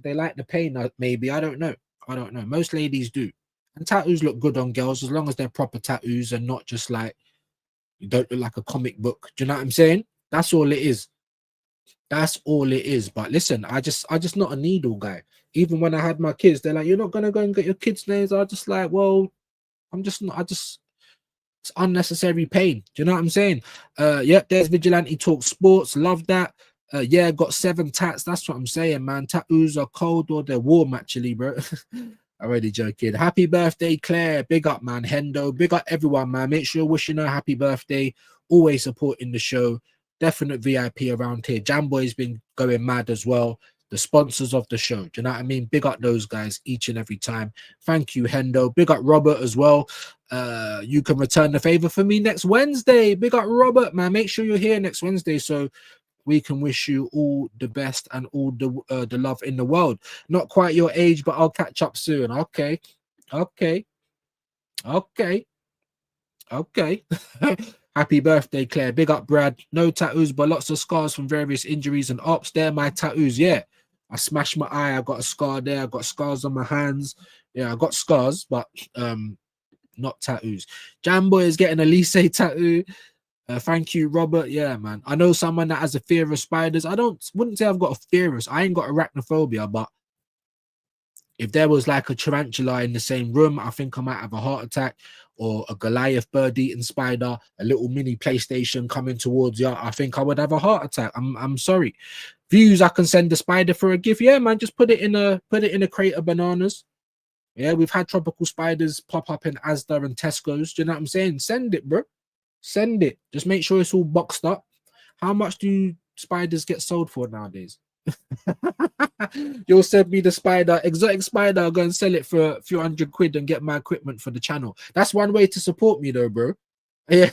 they like the pain, maybe. I don't know. Most ladies do. And tattoos look good on girls as long as they're proper tattoos and not just like, you don't look like a comic book. Do you know what I'm saying? That's all it is. That's all it is. But listen, I just not a needle guy. Even when I had my kids, they're like, you're not gonna go and get your kids' names. I just like, well, I'm just not. It's unnecessary pain. Do you know what I'm saying? Yep, there's Vigilante Talk Sports. Love that. Yeah, got 7 tats. That's what I'm saying, man. Tattoos are cold or they're warm, actually, bro. Already joking. Happy birthday, Claire. Big up, man. Hendo. Big up everyone, man. Make sure you're wishing her happy birthday. Always supporting the show. Definite VIP around here. Jamboy's been going mad as well. The sponsors of the show. Do you know what I mean? Big up those guys each and every time. Thank you, Hendo. Big up Robert as well. You can return the favor for me next Wednesday. Big up Robert, man. Make sure you're here next Wednesday so we can wish you all the best and all the love in the world. Not quite your age, but I'll catch up soon. Okay. Happy birthday, Claire. Big up, Brad. No tattoos, but lots of scars from various injuries and ups. There, my tattoos. Yeah, I smashed my eye. I got a scar there. I got scars on my hands. Yeah, I got scars, but not tattoos. Jamboy is getting a Lise tattoo. Thank you, Robert. Yeah, man. I know someone that has a fear of spiders. Wouldn't say I've got a fear of. I ain't got arachnophobia, but if there was like a tarantula in the same room, I think I might have a heart attack, or a Goliath bird-eating spider, a little mini PlayStation coming towards you. I think I would have a heart attack. I'm sorry. Views, I can send the spider for a gift. Yeah, man, just put it in a crate of bananas. Yeah, we've had tropical spiders pop up in Asda and Tesco's. Do you know what I'm saying? Send it, bro. Send it. Just make sure it's all boxed up. How much do spiders get sold for nowadays? You'll send me the spider, exotic spider. I'll go and sell it for a few £100 and get my equipment for the channel. That's one way to support me, though, bro. Yeah.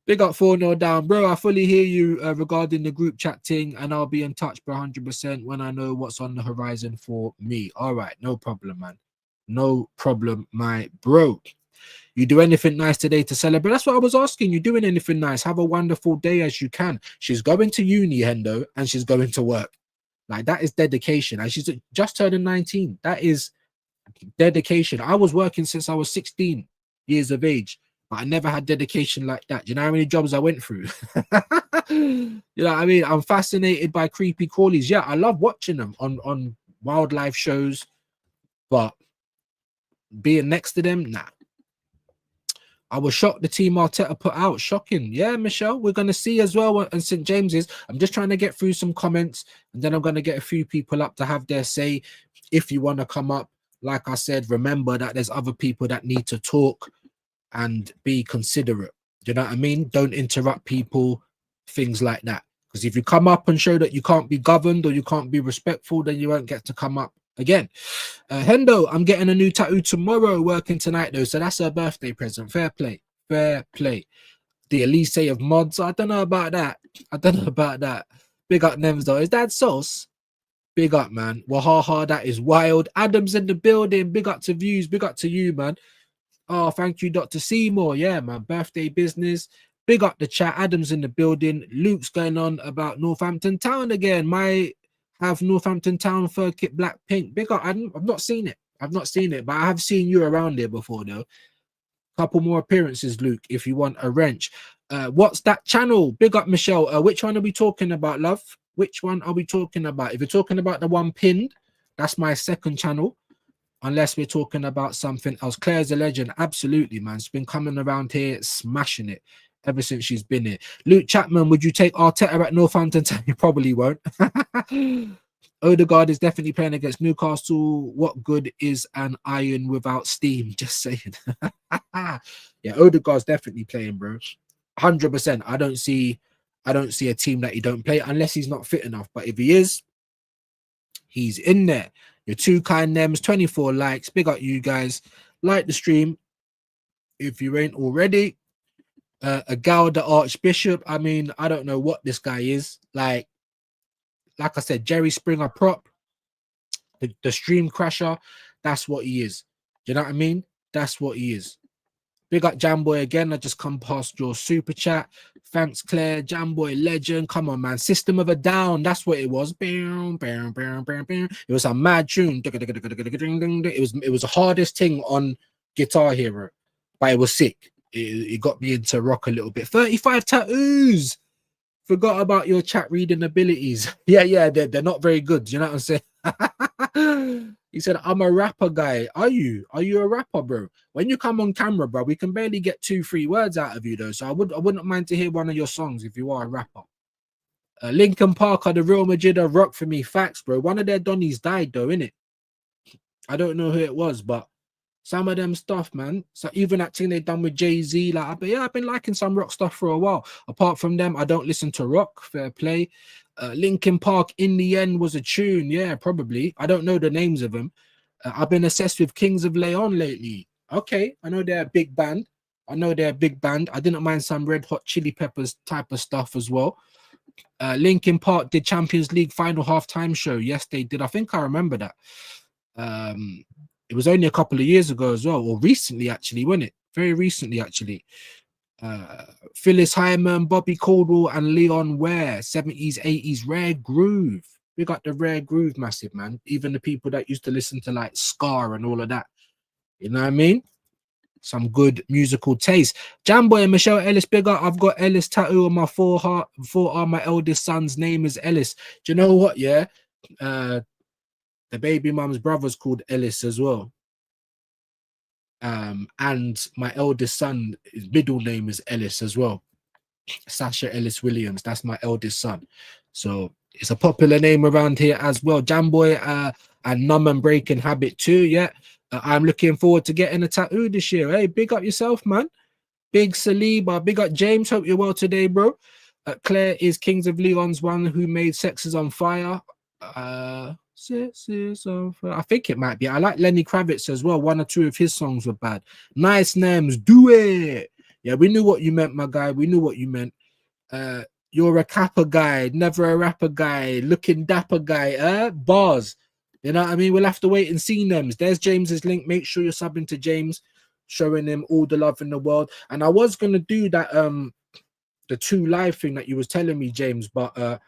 Big up 4-0 down, bro. I fully hear you regarding the group chat thing, and I'll be in touch, bro, 100% when I know what's on the horizon for me. All right, no problem, man. No problem, my bro. You do anything nice today to celebrate? That's what I was asking. You doing anything nice? Have a wonderful day as you can. She's going to uni, Hendo, and she's going to work. Like, that is dedication. And she's just turning 19. That is dedication. I was working since I was 16 years of age, but I never had dedication like that. You know how many jobs I went through? You know what I mean? I'm fascinated by creepy crawlies. Yeah, I love watching them on wildlife shows, but being next to them, nah. I was shocked the team Arteta put out. Shocking. Yeah, Michelle, we're going to see as well. And St. James's, I'm just trying to get through some comments, and then I'm going to get a few people up to have their say. If you want to come up, like I said, remember that there's other people that need to talk and be considerate. Do you know what I mean? Don't interrupt people, things like that. Because if you come up and show that you can't be governed or you can't be respectful, then you won't get to come up again. Hendo, I'm getting a new tattoo tomorrow, working tonight though, so that's her birthday present. Fair play, fair play. The Elise of mods, I don't know about that. I don't know about that. Big up Nems though. Is that sauce? Big up, man. Wahaha, that is wild. Adam's in the building. Big up to views. Big up to you, man. Oh, thank you, Dr. Seymour. Yeah, man. Birthday business. Big up the chat. Adam's in the building. Luke's going on about Northampton Town again. My have Northampton Town fur kit black pink. Big up. I've not seen it. I've not seen it, but I have seen you around there before, though. Couple more appearances, Luke, if you want a wrench. What's that channel? Big up, Michelle. Which one are we talking about, love? Which one are we talking about? If you're talking about the one pinned, that's my second channel. Unless we're talking about something else. Claire's a legend. Absolutely, man. She's been coming around here, smashing it ever since she's been here. Luke Chapman, would you take Arteta at Northampton? You probably won't. Odegaard is definitely playing against Newcastle. What good is an iron without steam? Just saying. Yeah, Odegaard's definitely playing, bro. 100%. I don't see a team that he don't play unless he's not fit enough. But if he is, he's in there. You're too kind, Nems. 24 likes. Big up you guys. Like the stream if you ain't already. A gal, the Archbishop. I mean, I don't know what this guy is. Like I said, Jerry Springer prop, the stream crasher. That's what he is. Do you know what I mean? That's what he is. Big up Jamboy again. I just come past your super chat. Thanks, Claire. Jamboy legend. Come on, man. System of a Down. That's what it was. It was a mad tune. It was the hardest thing on Guitar Hero, but it was sick. It got me into rock a little bit. 35 tattoos. Forgot about your chat reading abilities. Yeah, they're not very good. You know what I'm saying? He said, I'm a rapper guy. Are you a rapper, bro? When you come on camera, bro, we can barely get 2-3 words out of you, though. So I wouldn't mind to hear one of your songs if you are a rapper. Lincoln Park are the Real Madrid of rock for me. Facts, bro. One of their Donnies died, though, innit? I don't know who it was, but some of them stuff, man. So even that thing they done with Jay-Z, like, I've been liking some rock stuff for a while. Apart from them, I don't listen to rock. Fair play. Linkin Park, In the End, was a tune. Yeah, probably. I don't know the names of them. I've been obsessed with Kings of Leon lately. Okay, I know they're a big band. I didn't mind some Red Hot Chili Peppers type of stuff as well. Linkin Park did Champions League final halftime show. Yes, they did. I think I remember that. It was only a couple of years ago as well, or recently actually, wasn't it? Very recently actually. Phyllis Hyman, Bobby Caldwell, and Leon Ware, 70s, 80s, Rare Groove. We got the Rare Groove massive, man. Even the people that used to listen to like Scar and all of that. You know what I mean? Some good musical taste. Jamboy and Michelle Ellis, big up. I've got Ellis tattoo on my forearm. My eldest son's name is Ellis. Do you know what? Yeah. The baby mum's brother's called Ellis as well. And my eldest son, his middle name is Ellis as well. Sasha Ellis Williams. That's my eldest son. So It's a popular name around here as well. Jamboy and Numb and Breaking Habit too. Yeah, I'm looking forward to getting a tattoo this year. Hey, big up yourself, man. Big Saliba, big up James. Hope you're well today, bro. Claire is Kings of Leon's one who made Sexes on Fire. Sexes on Fire. I think it might be. I like Lenny Kravitz as well. One or two of his songs were bad. Nice names. Do it. Yeah, we knew what you meant, my guy. We knew what you meant. You're a capper guy, never a rapper guy, looking dapper guy. Bars. You know what I mean? We'll have to wait and see them. There's James's link. Make sure you're subbing to James, showing him all the love in the world. And I was gonna do that the 2 live thing that you was telling me, James, but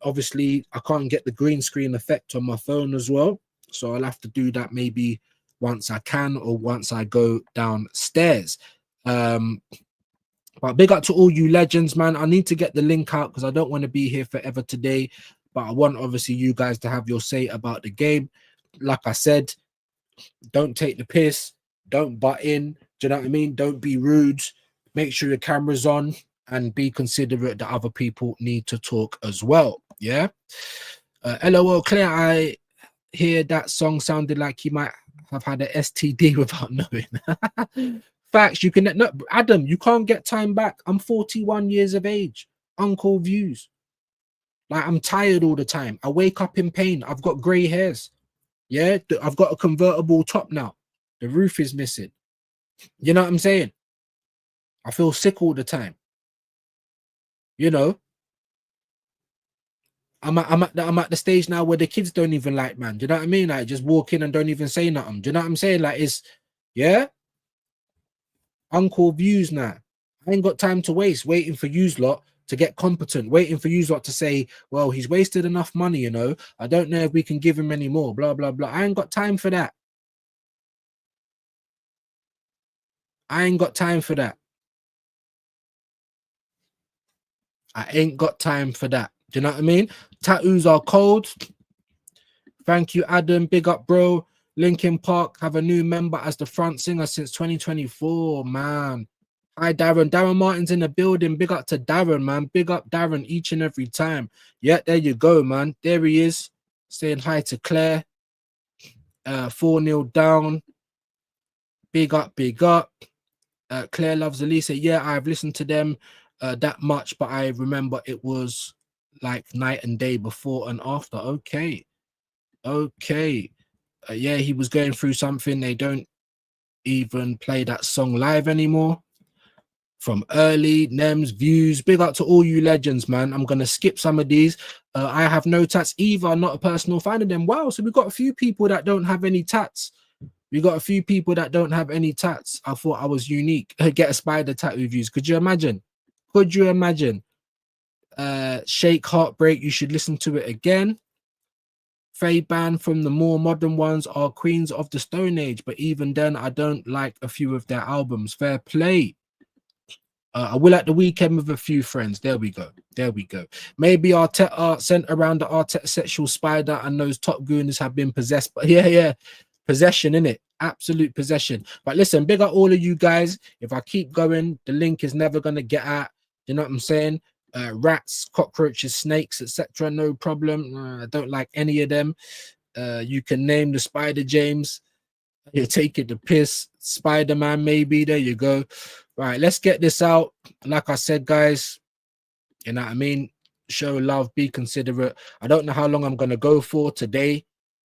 obviously I can't get the green screen effect on my phone as well. So I'll have to do that maybe once I can or once I go downstairs. But big up to all you legends, man. I need to get the link out because I don't want to be here forever today. But I want obviously you guys to have your say about the game. Like I said, don't take the piss, don't butt in. Do you know what I mean? Don't be rude. Make sure your camera's on and be considerate that other people need to talk as well. Yeah. LOL, Claire, I hear that song sounded like he might have had an STD without knowing. Facts. You can no, Adam, you can't get time back. I'm 41 years of age. Uncle views. Like, I'm tired all the time. I wake up in pain. I've got gray hairs. Yeah, I've got a convertible top now. The roof is missing. You know what I'm saying? I feel sick all the time. You know, I'm at the stage now where the kids don't even like, man. Do you know what I mean? Like, just walk in and don't even say nothing. Do you know what I'm saying? Like, it's, yeah, Uncle views now. I ain't got time to waste waiting for yous lot to get competent, waiting for yous lot to say, well, he's wasted enough money, you know. I don't know if we can give him any more, blah, blah, blah. I ain't got time for that. I ain't got time for that. I ain't got time for that. Do you know what I mean? Tattoos are cold. Thank you, Adam. Big up, bro. Linkin Park have a new member as the front singer since 2024, man. Hi, Darren. Darren Martin's in the building. Big up to Darren, man. Big up Darren each and every time. Yeah, there you go, man. There he is. Saying hi to Claire. 4-0 down. Big up, big up. Claire loves Elisa. Yeah, I've listened to them that much, but I remember it was like night and day before and after. Okay. Yeah, he was going through something. They don't even play that song live anymore. From early Nems views, big up to all you legends, man. I'm gonna skip some of these. I have no tats either. Not a personal fan of them. Wow, so we've got a few people that don't have any tats. We got a few people that don't have any tats. I thought I was unique. Get a spider tattoo views. Could you imagine? Could you imagine? Shake Heartbreak. You should listen to it again. Faye Band from the more modern ones are Queens of the Stone Age, but even then, I don't like a few of their albums. Fair play. I will at the weekend with a few friends. There we go. There we go. Maybe Arteta sent around the Arteta sexual spider and those top gooners have been possessed. But yeah. Possession, innit? Absolute possession. But listen, big up all of you guys. If I keep going, the link is never going to get out. You know what I'm saying? Rats, cockroaches, snakes, etc. No problem. I don't like any of them. You can name the spider, James. You're taking the piss. Spider-Man, maybe. There you go. Right, let's get this out. Like I said, guys, you know what I mean? Show love, be considerate. I don't know how long I'm going to go for today.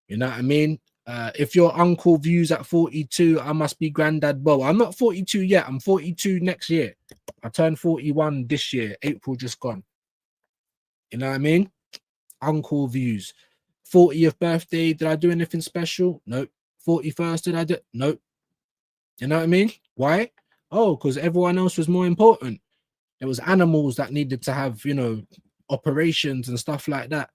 You know what I mean? If your uncle views at 42, I must be Granddad Bo. I'm not 42 yet. I'm 42 next year. I turned 41 this year. April just gone. You know what I mean? Uncle views. 40th birthday. Did I do anything special? Nope. 41st, did I do? Nope. You know what I mean? Why? Oh, because everyone else was more important. There was animals that needed to have, you know, operations and stuff like that.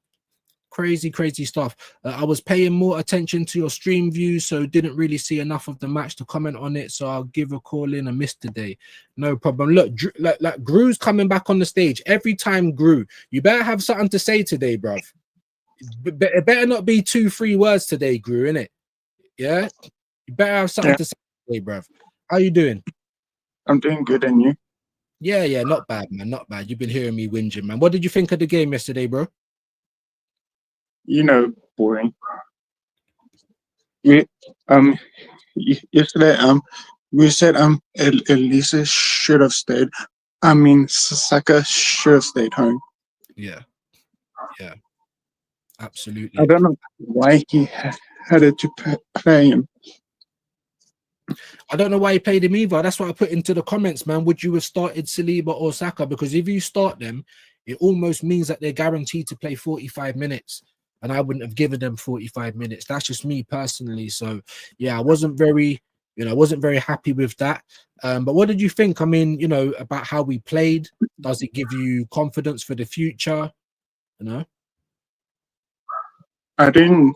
Crazy stuff. I was paying more attention to your stream views, so didn't really see enough of the match to comment on it. So I'll give a call in. I missed today. No problem. Look, like Gru's coming back on the stage. Every time, Gru, you better have something to say today, bruv. It better not be 2-3 words today, Gru, innit? Yeah? You better have something to say today, bruv. How you doing? I'm doing good, and you? Yeah, not bad, man. Not bad. You've been hearing me whinging, man. What did you think of the game yesterday, bro? boring. We yesterday we said Elisa should have stayed. I mean, Saka should have stayed home. Yeah, I absolutely. don't know why he had it to play him. I don't know why he played him either. That's what I put into the comments, man. Would you have started Saliba or Saka? Because if you start them, it almost means that they're guaranteed to play 45 minutes. And I wouldn't have given them 45 minutes. That's just me personally. So yeah, I wasn't very happy with that. But what did you think? I mean, about how we played. Does it give you confidence for the future? I didn't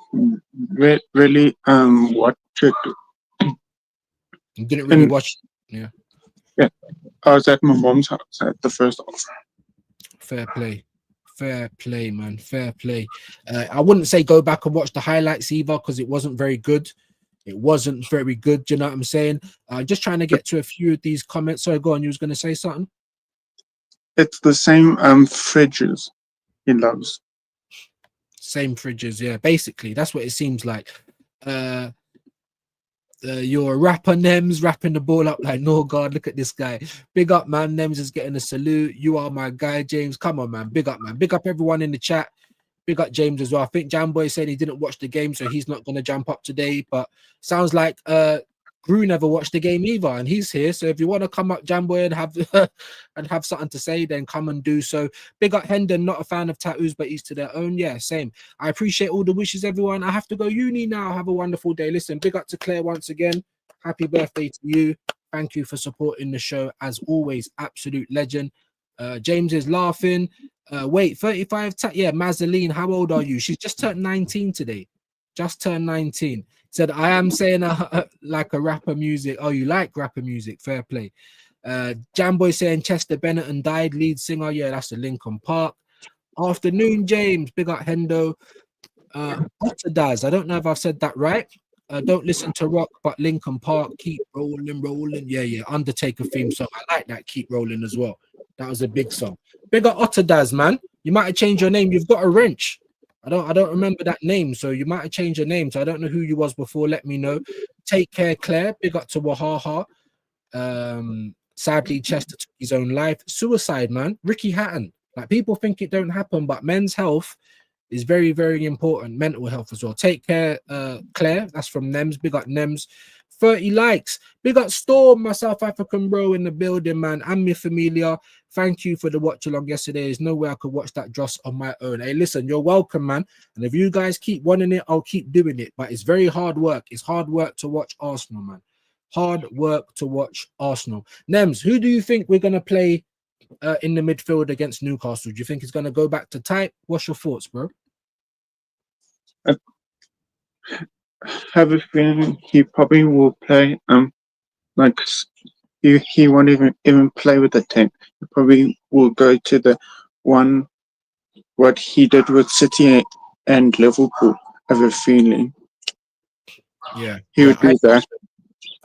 really watch it. You didn't really And watch. Yeah. yeah, I was at my mom's house at the first half. Fair play, man. Fair play. I wouldn't say go back and watch the highlights either, because it wasn't very good. It wasn't very good. Do you know what I'm saying? Just trying to get to a few of these comments. Sorry, go on. You was going to say something? It's the same fridges he loves. Same fridges, yeah. Basically, that's what it seems like. You're a rapper, Nems, wrapping the ball up like, no, God, look at this guy. Big up, man. Nems is getting a salute. You are my guy, James. Come on, man. Big up, man. Big up everyone in the chat. Big up James as well. I think Jamboy said he didn't watch the game, so he's not going to jump up today. But sounds like Gru never watched the game either, and he's here. So if you want to come up, Jamboy, and have something to say, then come and do so. Big up Hendon, not a fan of tattoos, but each to their own. Yeah, same. I appreciate all the wishes, everyone. I have to go uni now. Have a wonderful day. Listen, big up to Claire once again. Happy birthday to you. Thank you for supporting the show as always. Absolute legend. James is laughing. Wait, 35. Yeah, Mazaline, how old are you? She's just turned 19 today. Just turned 19. Said, I am saying like a rapper music. Oh, you like rapper music? Fair play. Jamboy saying Chester Bennington died, lead singer. Yeah, that's the Lincoln Park. Afternoon, James. Big up Hendo. Otterdaz. I don't know if I've said that right. Don't listen to rock, but Lincoln Park. Keep rolling. Yeah. Undertaker theme song. I like that. Keep rolling as well. That was a big song. Big up Otterdaz, man. You might have changed your name. You've got a wrench. I don't remember that name, so you might have changed your name. So I don't know who you was before. Let me know. Take care, Claire. Big up to Wahaha. Sadly, Chester took his own life. Suicide, man. Ricky Hatton. Like, people think it don't happen, but men's health is very, very important. Mental health as well. Take care, Claire. That's from Nems. Big up Nems. 30 likes. Big up Storm, my South African bro in the building, man. And my familia. Thank you for the watch along yesterday. There's no way I could watch that just on my own. Hey, listen, you're welcome, man. And if you guys keep wanting it, I'll keep doing it. But it's very hard work. It's hard work to watch Arsenal, man. Hard work to watch Arsenal. Nems, who do you think we're going to play in the midfield against Newcastle? Do you think it's going to go back to tight? What's your thoughts, bro? I have a feeling he probably will play like he won't even play with the team. He probably will go to the one what he did with City and Liverpool. I have a feeling. Yeah, he would do that.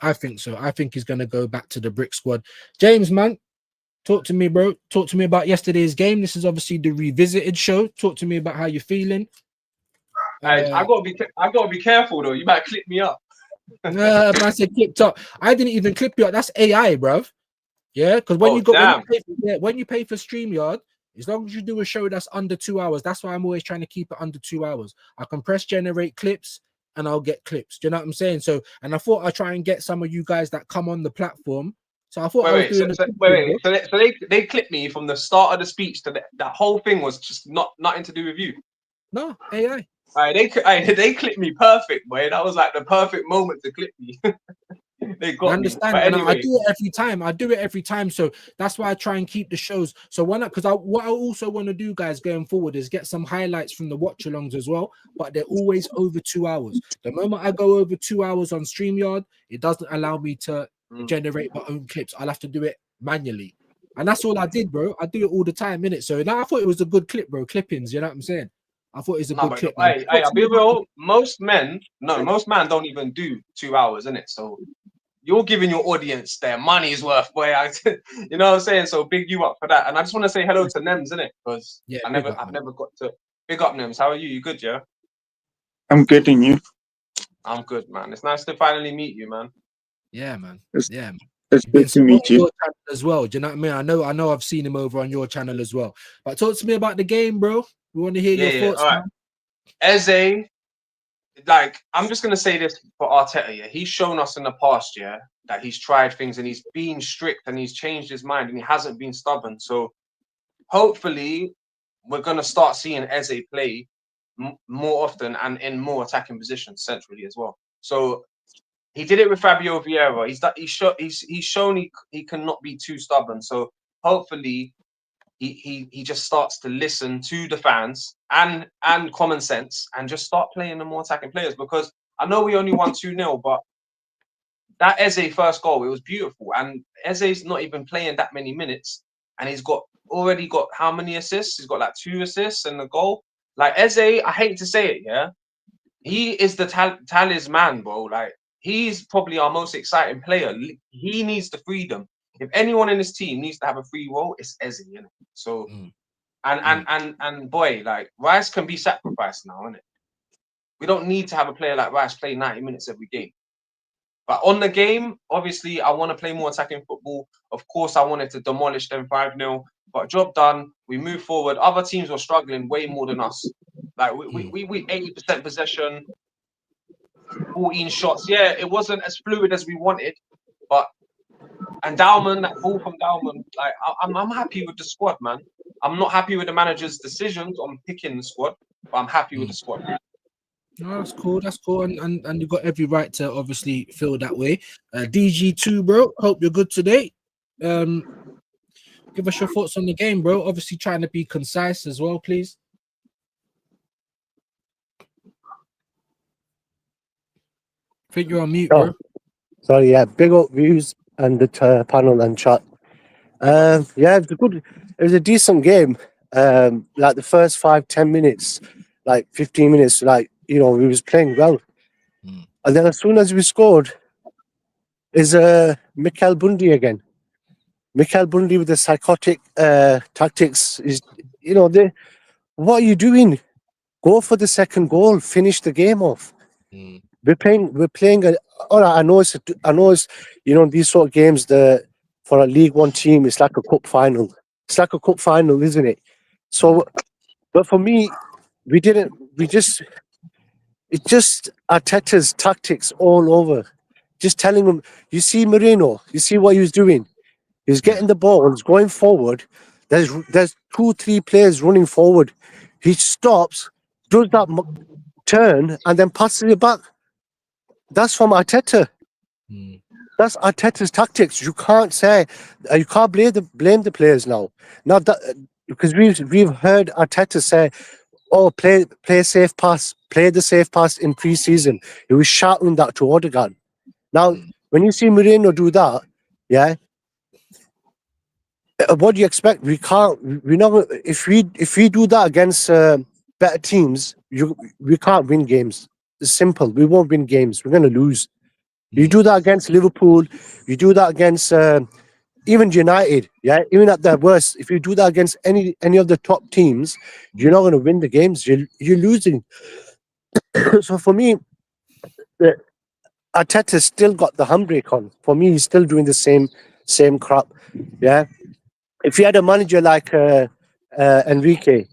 I think so. I think he's going to go back to the brick squad. James, man, talk to me, bro. Talk to me about yesterday's game. This is obviously the revisited show. Talk to me about how you're feeling. I gotta be careful though. You might clip me up. I said clipped up. I didn't even clip you up. That's AI, bruv. Yeah, because when you pay for StreamYard, as long as you do a show that's under 2 hours, that's why I'm always trying to keep it under 2 hours. I can press generate clips and I'll get clips. Do you know what I'm saying? So, and I thought I'd try and get some of you guys that come on the platform. So I thought So they clipped me from the start of the speech to that whole thing was just nothing to do with you. No, AI. They clipped me perfect, boy. That was like the perfect moment to clip me. They got I understand, me. But anyway. I do it every time. I do it every time. So that's why I try and keep the shows. So why not? Because what I also want to do, guys, going forward is get some highlights from the watch-alongs as well. But they're always over 2 hours. The moment I go over 2 hours on StreamYard, it doesn't allow me to generate my own clips. I'll have to do it manually. And that's all I did, bro. I do it all the time, innit? So now I thought it was a good clip, bro. Clippings, you know what I'm saying? I thought it was a good clip. I'll be real. Most men don't even do 2 hours, innit? So you're giving your audience their money's worth, boy. You know what I'm saying? So big you up for that. And I just want to say hello to Nems, innit? Because I've never got to big up Nems. How are you? You good, yeah? I'm good, and you? I'm good, man. It's nice to finally meet you, man. Yeah, man. It's, Yeah, man. it's Been good to meet supporting you. your channel as well. Do you know what I mean? I know I've seen him over on your channel as well. But talk to me about the game, bro. We want to hear your Yeah. thoughts, All right. man. Eze, like, I'm just gonna say this for Arteta. Yeah, he's shown us in the past, yeah, that he's tried things and he's been strict and he's changed his mind and he hasn't been stubborn. So hopefully, we're gonna start seeing Eze play more often and in more attacking positions centrally as well. So he did it with Fabio Vieira. He's shown he cannot be too stubborn. So hopefully he just starts to listen to the fans and common sense and just start playing the more attacking players, because I know we only won 2-0, but that Eze first goal, it was beautiful. And Eze's not even playing that many minutes and he's already got how many assists? He's got like 2 assists and a goal. Like Eze, I hate to say it, yeah. He is the talisman, bro. Like, he's probably our most exciting player. He needs the freedom. If anyone in this team needs to have a free role, it's Eze, you know. So and boy, like, Rice can be sacrificed now, innit? We don't need to have a player like Rice play 90 minutes every game. But on the game, obviously, I want to play more attacking football. Of course, I wanted to demolish them 5-0. But job done. We move forward. Other teams were struggling way more than us. Like, we 80% possession, 14 shots. Yeah, it wasn't as fluid as we wanted, but Dowman, that ball from Dowman, like, I'm happy with the squad, man. I'm not happy with the manager's decisions on picking the squad, but I'm happy with the squad. No, that's cool. That's cool. And you've got every right to obviously feel that way. DG2, bro. Hope you're good today. Give us your thoughts on the game, bro. Obviously trying to be concise as well, please. I think you're on mute, bro. Sorry, yeah. Big up views and the panel and chat. Yeah, it was good. It was a decent game. Like the first 5-10 minutes, like 15 minutes, like, you know, we was playing well. And then as soon as we scored, is Mikel Bundy again. Mikel Bundy with the psychotic tactics is, you know, what are you doing? Go for the second goal, finish the game off. We're playing all right, I know it's, you know, these sort of games, for a League One team, it's like a cup final. It's like a cup final, isn't it? So, but for me, it's just Arteta's tactics all over. Just telling him, you see Moreno, you see what he was doing. He was getting the ball, he's going forward. There's 2-3 players running forward. He stops, does that turn, and then passes it back. That's from Arteta. That's Arteta's tactics. You can't say, you can't blame the players now. Now that, because we've heard Arteta say, "Oh, play safe pass, play the safe pass in pre-season." He was shouting that to Odegaard. Now, when you see Moreno do that, yeah, what do you expect? We can't. We're not. If we do that against better teams, we can't win games. It's simple. We won't win games. We're going to lose. You do that against Liverpool. You do that against even United. Yeah, even at their worst. If you do that against any of the top teams, you're not going to win the games. You're losing. So for me, Arteta's still got the handbrake on. For me, he's still doing the same crap. Yeah. If you had a manager like Enrique,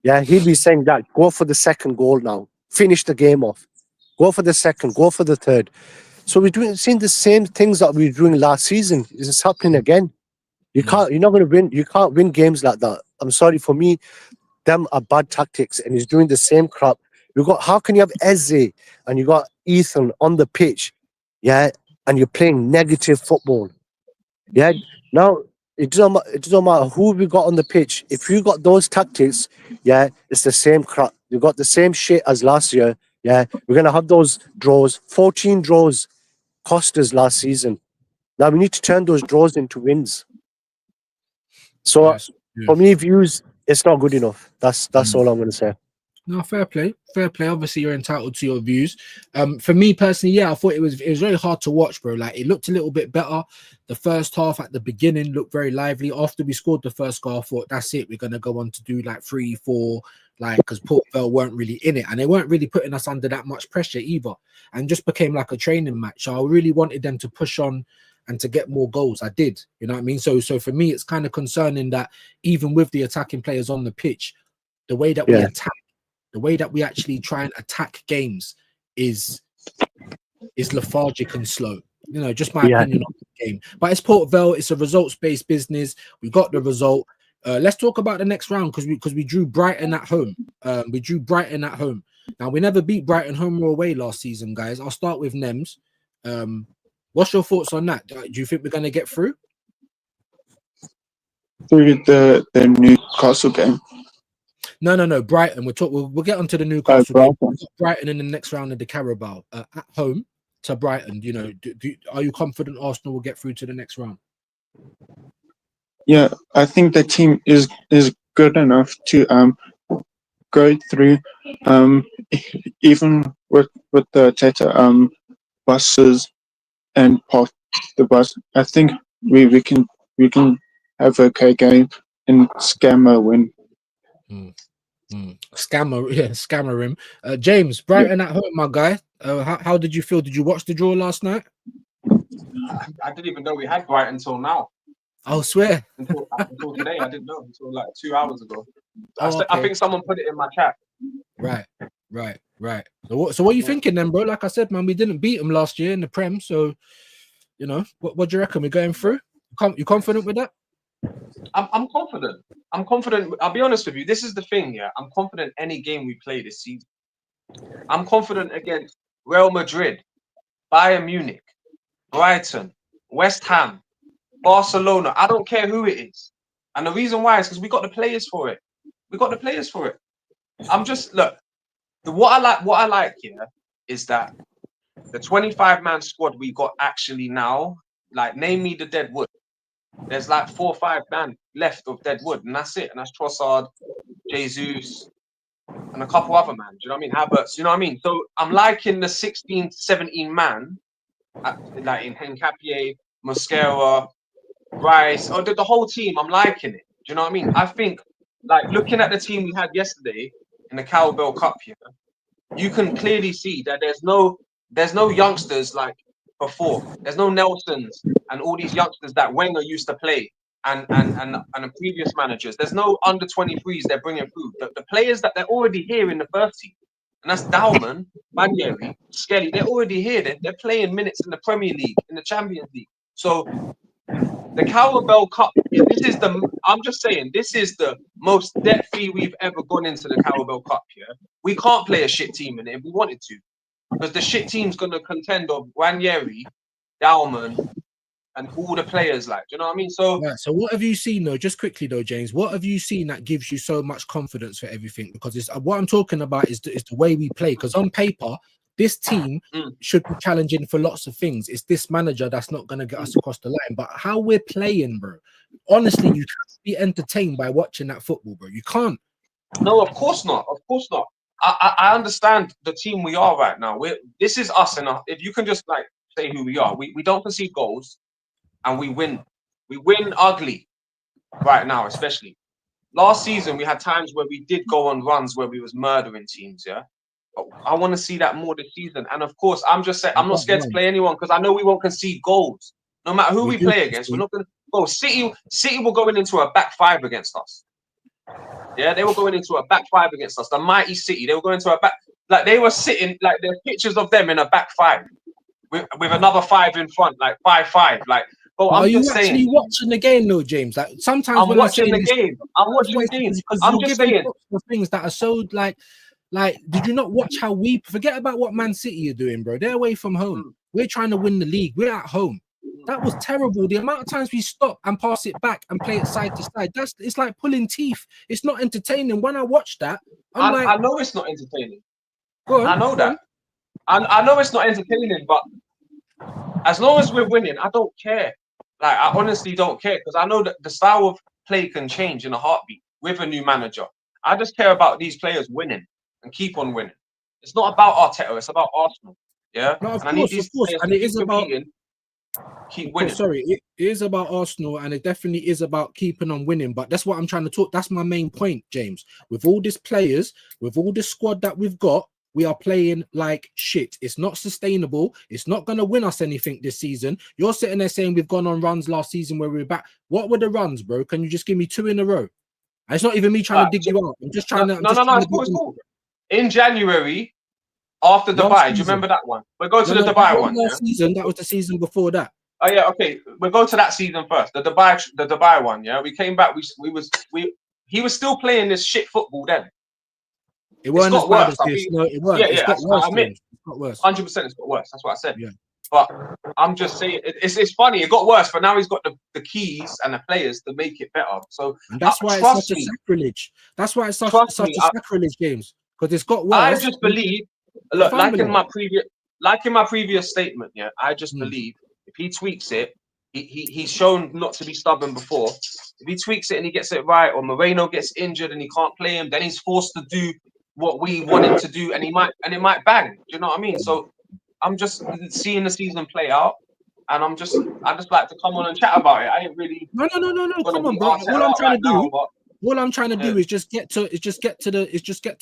yeah, he'd be saying that go for the second goal now, finish the game off, go for the second, go for the third. So we're seeing the same things that we were doing last season. It's happening again. You're not going to win. You can't win games like that. I'm sorry, for me, them are bad tactics, and he's doing the same crap. How can you have Eze and you got Ethan on the pitch, yeah, and you're playing negative football, yeah? Now it doesn't matter who we got on the pitch. If you got those tactics, yeah, it's the same crap. You got the same shit as last year, yeah. We're gonna have those draws. 14 draws cost us last season. Now we need to turn those draws into wins. So for me, views, it's not good enough. That's all I'm gonna say. No, fair play, fair play. Obviously, you're entitled to your views. For me personally, yeah, I thought it was very hard to watch, bro. Like it looked a little bit better. The first half at the beginning looked very lively. After we scored the first goal, I thought that's it. We're gonna go on to do like 3-4, like because Port Vale weren't really in it and they weren't really putting us under that much pressure either, and just became like a training match. So I really wanted them to push on and to get more goals. I did, you know what I mean. So for me, it's kind of concerning that even with the attacking players on the pitch, the way that we Yeah. attack. The way that we actually try and attack games is lethargic and slow. You know, just my Yeah. opinion on the game. But it's Port Vale. It's a results-based business. We got the result. Let's talk about the next round because we drew Brighton at home. We drew Brighton at home. Now we never beat Brighton home or away last season, guys. I'll start with Nems. What's your thoughts on that? Do you think we're gonna get through? Through the Newcastle game. No. Brighton. We'll get onto the Newcastle game. Brighton. We've got Brighton in the next round of the Carabao at home to Brighton. You know, are you confident Arsenal will get through to the next round? Yeah, I think the team is good enough to go through. Even with the Teta buses and past the bus, I think we can have a okay game and scammer win. Scammer him. James, Brighton at home, my guy. How did you feel? Did you watch the draw last night? I didn't even know we had Brighton until now. I'll swear. Until today, I didn't know until like 2 hours ago. Oh, I okay. think someone put it in my chat. Right. So what are you thinking then, bro? Like I said, man, we didn't beat them last year in the Prem, so you know, what do you reckon? We're going through? You confident with that? I'm confident. I'm confident. I'll be honest with you. This is the thing, yeah. I'm confident any game we play this season. I'm confident against Real Madrid, Bayern Munich, Brighton, West Ham, Barcelona. I don't care who it is. And the reason why is because we got the players for it. I'm just look. What I like here is that the 25-man squad we got actually now, like name me the dead wood. There's like 4 or 5 men left of dead wood, and that's it. And that's Trossard, Jesus, and a couple other man. Do you know what I mean? Havertz, you know what I mean? So I'm liking the 16, 17 man, like in Hencapier, Mosquera, Rice, or the whole team. I'm liking it. Do you know what I mean? I think, like looking at the team we had yesterday in the Carabao Cup here, you can clearly see that there's no youngsters like before. There's no Nelsons and all these youngsters that Wenger used to play and the previous managers. There's no under 23s they're bringing through. The players that they're already here in the first team, and that's Dalman, Ranieri, Skelly. They're already here. They're playing minutes in the Premier League, in the Champions League. So the Carabao Cup, I'm just saying, this is the most debt-free we've ever gone into the Carabao Cup here. We can't play a shit team in it if we wanted to. Because the shit team's going to contend of Ranieri, Dalman, and all the players, like, do you know what I mean? So, right, so what have you seen though? Just quickly though, James, what have you seen that gives you so much confidence for everything? Because it's what I'm talking about is the way we play. Because on paper, this team should be challenging for lots of things. It's this manager that's not going to get us across the line. But how we're playing, bro, honestly, you can't be entertained by watching that football, bro. You can't. No, of course not. Of course not. I understand the team we are right now. This is us, and if you can just like say who we are, we don't concede goals, and we win. We win ugly right now, especially. Last season, we had times where we did go on runs where we was murdering teams, yeah? But I want to see that more this season. And of course, I'm just saying, I'm not scared to play anyone because I know we won't concede goals. No matter who we play against, we're not going to go. City were going into a back 5 against us. Yeah, they were going into a back 5 against us. The mighty City, they were going into a back, like they were sitting, like there's pictures of them in a back 5 with another 5 in front, like 5-5. Like, oh, are you actually watching the game though, James? Like sometimes I'm watching the game. I'm watching the game. I'm just saying things that are so like, did you not watch how we forget about what Man City are doing, bro? They're away from home. We're trying to win the league. We're at home. That was terrible. The amount of times we stop and pass it back and play it side to side, it's like pulling teeth. It's not entertaining. When I watch that, I know it's not entertaining. Go on, I know that. I know it's not entertaining, but as long as we're winning, I don't care. Like, I honestly don't care because I know that the style of play can change in a heartbeat with a new manager. I just care about these players winning and keep on winning. It's not about Arteta. It's about Arsenal. Yeah, No, and I need these of course, players and to it keep is about. competing, keep Of course, winning. sorry, it is about Arsenal, and it definitely is about keeping on winning. But that's what I'm trying to talk. That's my main point, James. With all these players, with all the squad that we've got, we are playing like shit. It's not sustainable. It's not going to win us anything this season. You're sitting there saying we've gone on runs last season where we were back. What were the runs, bro? Can you just give me 2 in a row? And it's not even me trying to dig you out. I'm just trying to. I'm just trying It's to cool, get it's cool. In January, after last Dubai, do you season. remember that one? We'll go to No, the that Dubai wasn't one. Yeah? last season. That was the season before that. Oh yeah, okay. We'll go to that season first. The Dubai one. Yeah, we came back. He was still playing this shit football then. It weren't as got bad worse. as this. No, it weren't. Yeah, It's yeah. got worse. I admit, James. It's got worse. 100%. It's got worse. That's what I said. Yeah. But I'm just saying, it's funny. It got worse, but now he's got the keys and the players to make it better. So And that's why it's such a sacrilege. That's why it's such a sacrilege, James. Because it's got worse. I just believe. Look, like in my previous statement, yeah, I just believe if he tweaks it, he's shown not to be stubborn before. If he tweaks it and he gets it right, or Moreno gets injured and he can't play him, then he's forced to do what we want him to do, and it might bang. Do you know what I mean? So I'm just seeing the season play out, and I just like to come on and chat about it. I ain't really no. Come on, bro. All I'm trying to do is just get to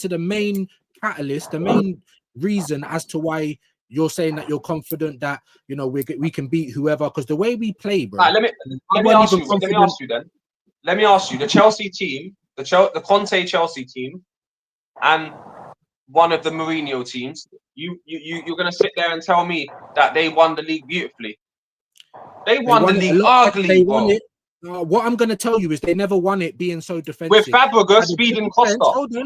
the main catalyst, the main reason as to why you're saying that you're confident that we can beat whoever, because the way we play, bro. Right, let me ask you. The Chelsea team, the Conte Chelsea team, and one of the Mourinho teams. You're gonna sit there and tell me that they won the league beautifully? They won the league ugly, bro. What I'm going to tell you is they never won it being so defensive. With Fabregas speeding Costa.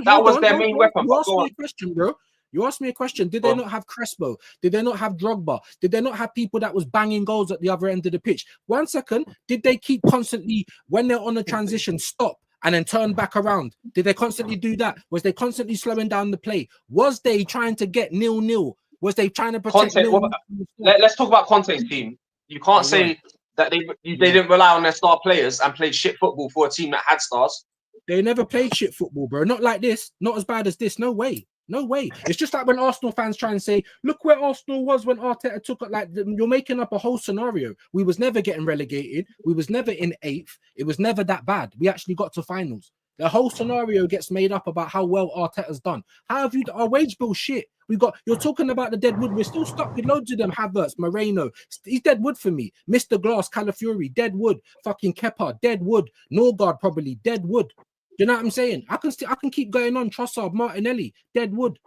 That was their main weapon. You asked me a question, bro. You asked me a question. Did they not have Crespo? Did they not have Drogba? Did they not have people that was banging goals at the other end of the pitch? 1 second. Did they keep constantly, when they're on a transition, stop and then turn back around? Did they constantly do that? Was they constantly slowing down the play? Was they trying to get 0-0? Was they trying to protect Conte? Let's talk about Conte's team. You can't say that they didn't rely on their star players and played shit football for a team that had stars. They never played shit football, bro. Not like this. Not as bad as this. No way. No way. It's just like when Arsenal fans try and say, look where Arsenal was when Arteta took it. Like, you're making up a whole scenario. We was never getting relegated. We was never in 8th. It was never that bad. We actually got to finals. The whole scenario gets made up about how well Arteta's done. How have you done? Our wage bill shit. You're talking about the dead wood. We're still stuck with loads of them. Havertz, Moreno. He's dead wood for me. Mr. Glass, Calafiori, dead wood. Fucking Kepa, dead wood. Norgard, probably dead wood. Do you know what I'm saying? I can keep going on. Trossard, Martinelli, dead wood.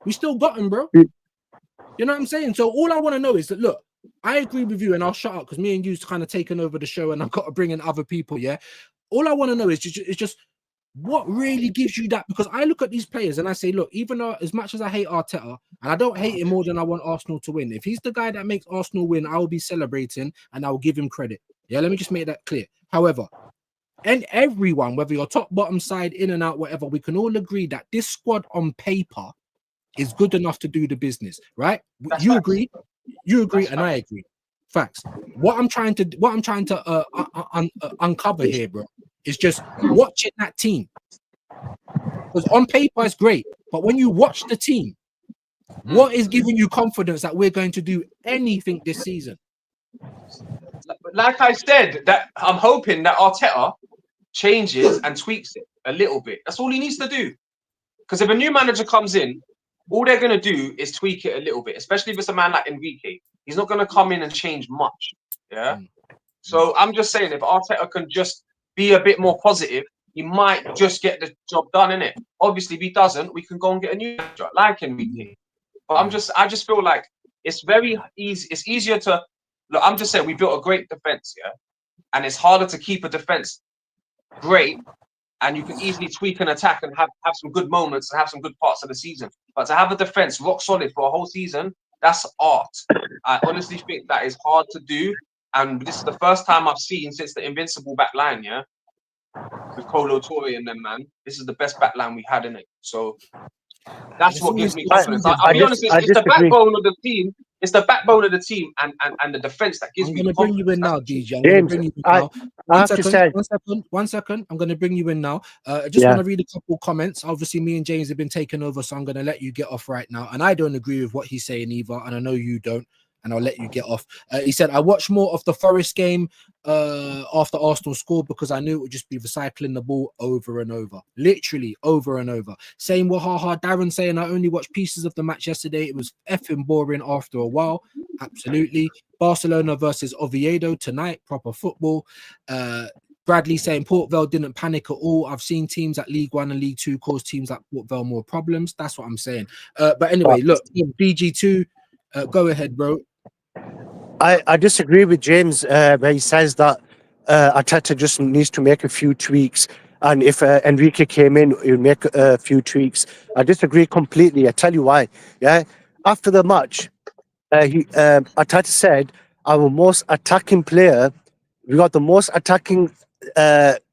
We still got him, bro. You know what I'm saying? So all I want to know is that, look, I agree with you, and I'll shut up because me and you's kind of taken over the show, and I've got to bring in other people. Yeah. All I want to know is just what really gives you that? Because I look at these players and I say, look, even though as much as I hate Arteta, and I don't hate him more than I want Arsenal to win, if he's the guy that makes Arsenal win, I will be celebrating and I will give him credit. Yeah, let me just make that clear. However, and everyone, whether you're top, bottom, side, in and out, whatever, we can all agree that this squad on paper is good enough to do the business, right? You agree, and I agree. Facts. What I'm trying to uncover here, bro, is just watching that team. Because on paper it's great, but when you watch the team, what is giving you confidence that we're going to do anything this season? Like I said, that I'm hoping that Arteta changes and tweaks it a little bit. That's all he needs to do. Because if a new manager comes in, all they're going to do is tweak it a little bit, especially if it's a man like Enrique. He's not going to come in and change much. Yeah. So I'm just saying, if Arteta can just be a bit more positive, he might just get the job done, innit? Obviously, if he doesn't, we can go and get a new manager like Enrique. But I just feel like it's very easy. It's easier to look. I'm just saying, we built a great defense, yeah, and it's harder to keep a defense great, and you can easily tweak an attack and have some good moments and have some good parts of the season. But to have a defense rock solid for a whole season, that's art. I honestly think that is hard to do, and this is the first time I've seen since the invincible back line, yeah, with Kolo Toure and them, man. This is the best back line we had in it. So That's It's what gives always me it's confidence. always I'll I be that. honest, just I it's the disagree. backbone of the team. It's the backbone of the team and the defense that gives I'm me gonna the bring you confidence. in That's now, the truth. DJ. I'm gonna James, bring you in I now. I One have to second, say, 1 second, 1 second. I'm gonna bring you in now. I just yeah. want to read a couple comments. Obviously, me and James have been taken over, so I'm gonna let you get off right now. And I don't agree with what he's saying either, and I know you don't. And I'll let you get off. He said, I watched more of the Forest game after Arsenal scored because I knew it would just be recycling the ball over and over. Literally over and over. Same with haha. Darren saying, I only watched pieces of the match yesterday. It was effing boring after a while. Absolutely. Barcelona versus Oviedo tonight. Proper football. Bradley saying Port Vale didn't panic at all. I've seen teams at League One and League Two cause teams like Port Vale more problems. That's what I'm saying. But anyway, look, BG2, go ahead, bro. I disagree with James where he says that Arteta just needs to make a few tweaks, and if Enrique came in, he'll make a few tweaks. I disagree completely. I tell you why. Yeah, after the match, Arteta said our most attacking player, we got the most attacking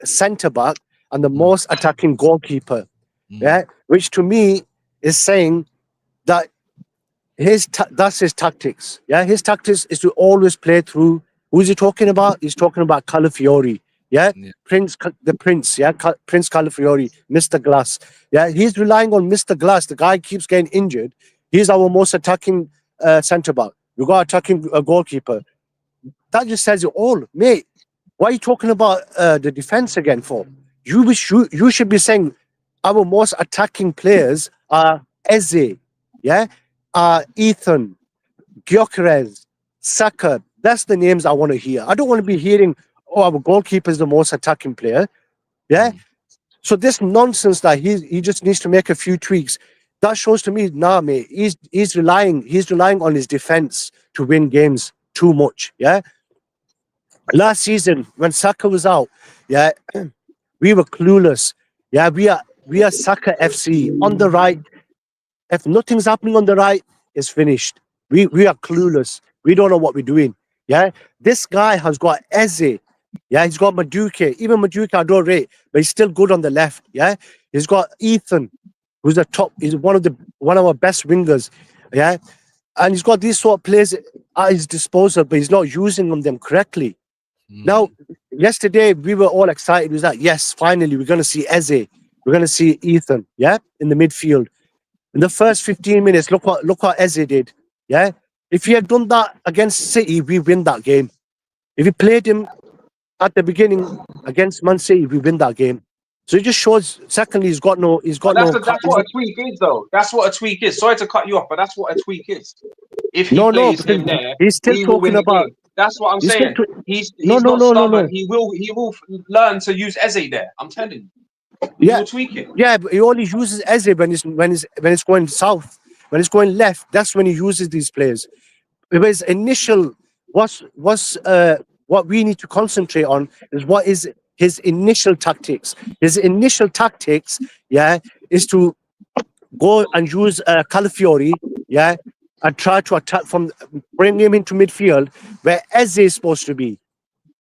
centre back and the most attacking goalkeeper. Yeah, which to me is saying that that's his tactics. Yeah, his tactics is to always play through. Who's he talking about? He's talking about Calafiori. Yeah, Yeah. the Prince. Yeah, Prince Calafiori, Mr. Glass. Yeah, he's relying on Mr. Glass. The guy keeps getting injured. He's our most attacking centre back. We got attacking goalkeeper. That just says it all, mate. Why are you talking about the defense again for? You should be saying our most attacking players are Eze, yeah, Ethan, Gyökeres, Saka. That's the names I want to hear. I don't want to be hearing, oh, our goalkeeper is the most attacking player. Yeah. So this nonsense that he just needs to make a few tweaks. That shows to me, nah, mate. He's relying on his defense to win games too much. Yeah. Last season when Saka was out, yeah, we were clueless. Yeah, we are Saka FC on the right. If nothing's happening on the right, it's finished. We are clueless. We don't know what we're doing. Yeah, this guy has got Eze. Yeah, he's got Maduke. Even Maduke I don't rate, but he's still good on the left. Yeah, he's got Ethan, who's the top. He's one of our best wingers. Yeah, and he's got these sort of players at his disposal, but he's not using them correctly. Now, yesterday we were all excited. We was like, yes, finally we're gonna see Eze. We're gonna see Ethan. Yeah, in the midfield. In the first 15 minutes, look what Eze did. Yeah. If he had done that against City, we win that game. If he played him at the beginning against Man City, we win that game. So it just shows. Secondly, he's got no. But that's what a tweak is, though. That's what a tweak is. Sorry to cut you off, but that's what a tweak is. If he no, plays him because there, he's still he will win talking the about. game. That's what I'm He's still saying. He's no, not stubborn. no. He will learn to use Eze there. I'm telling you. He Yeah, will tweak it. yeah, but he only uses Eze when it's going south. When it's going left, that's when he uses these players. His initial what we need to concentrate on is what is his initial tactics. His initial tactics, yeah, is to go and use Calafiori, yeah, and try to attack bring him into midfield where Eze is supposed to be.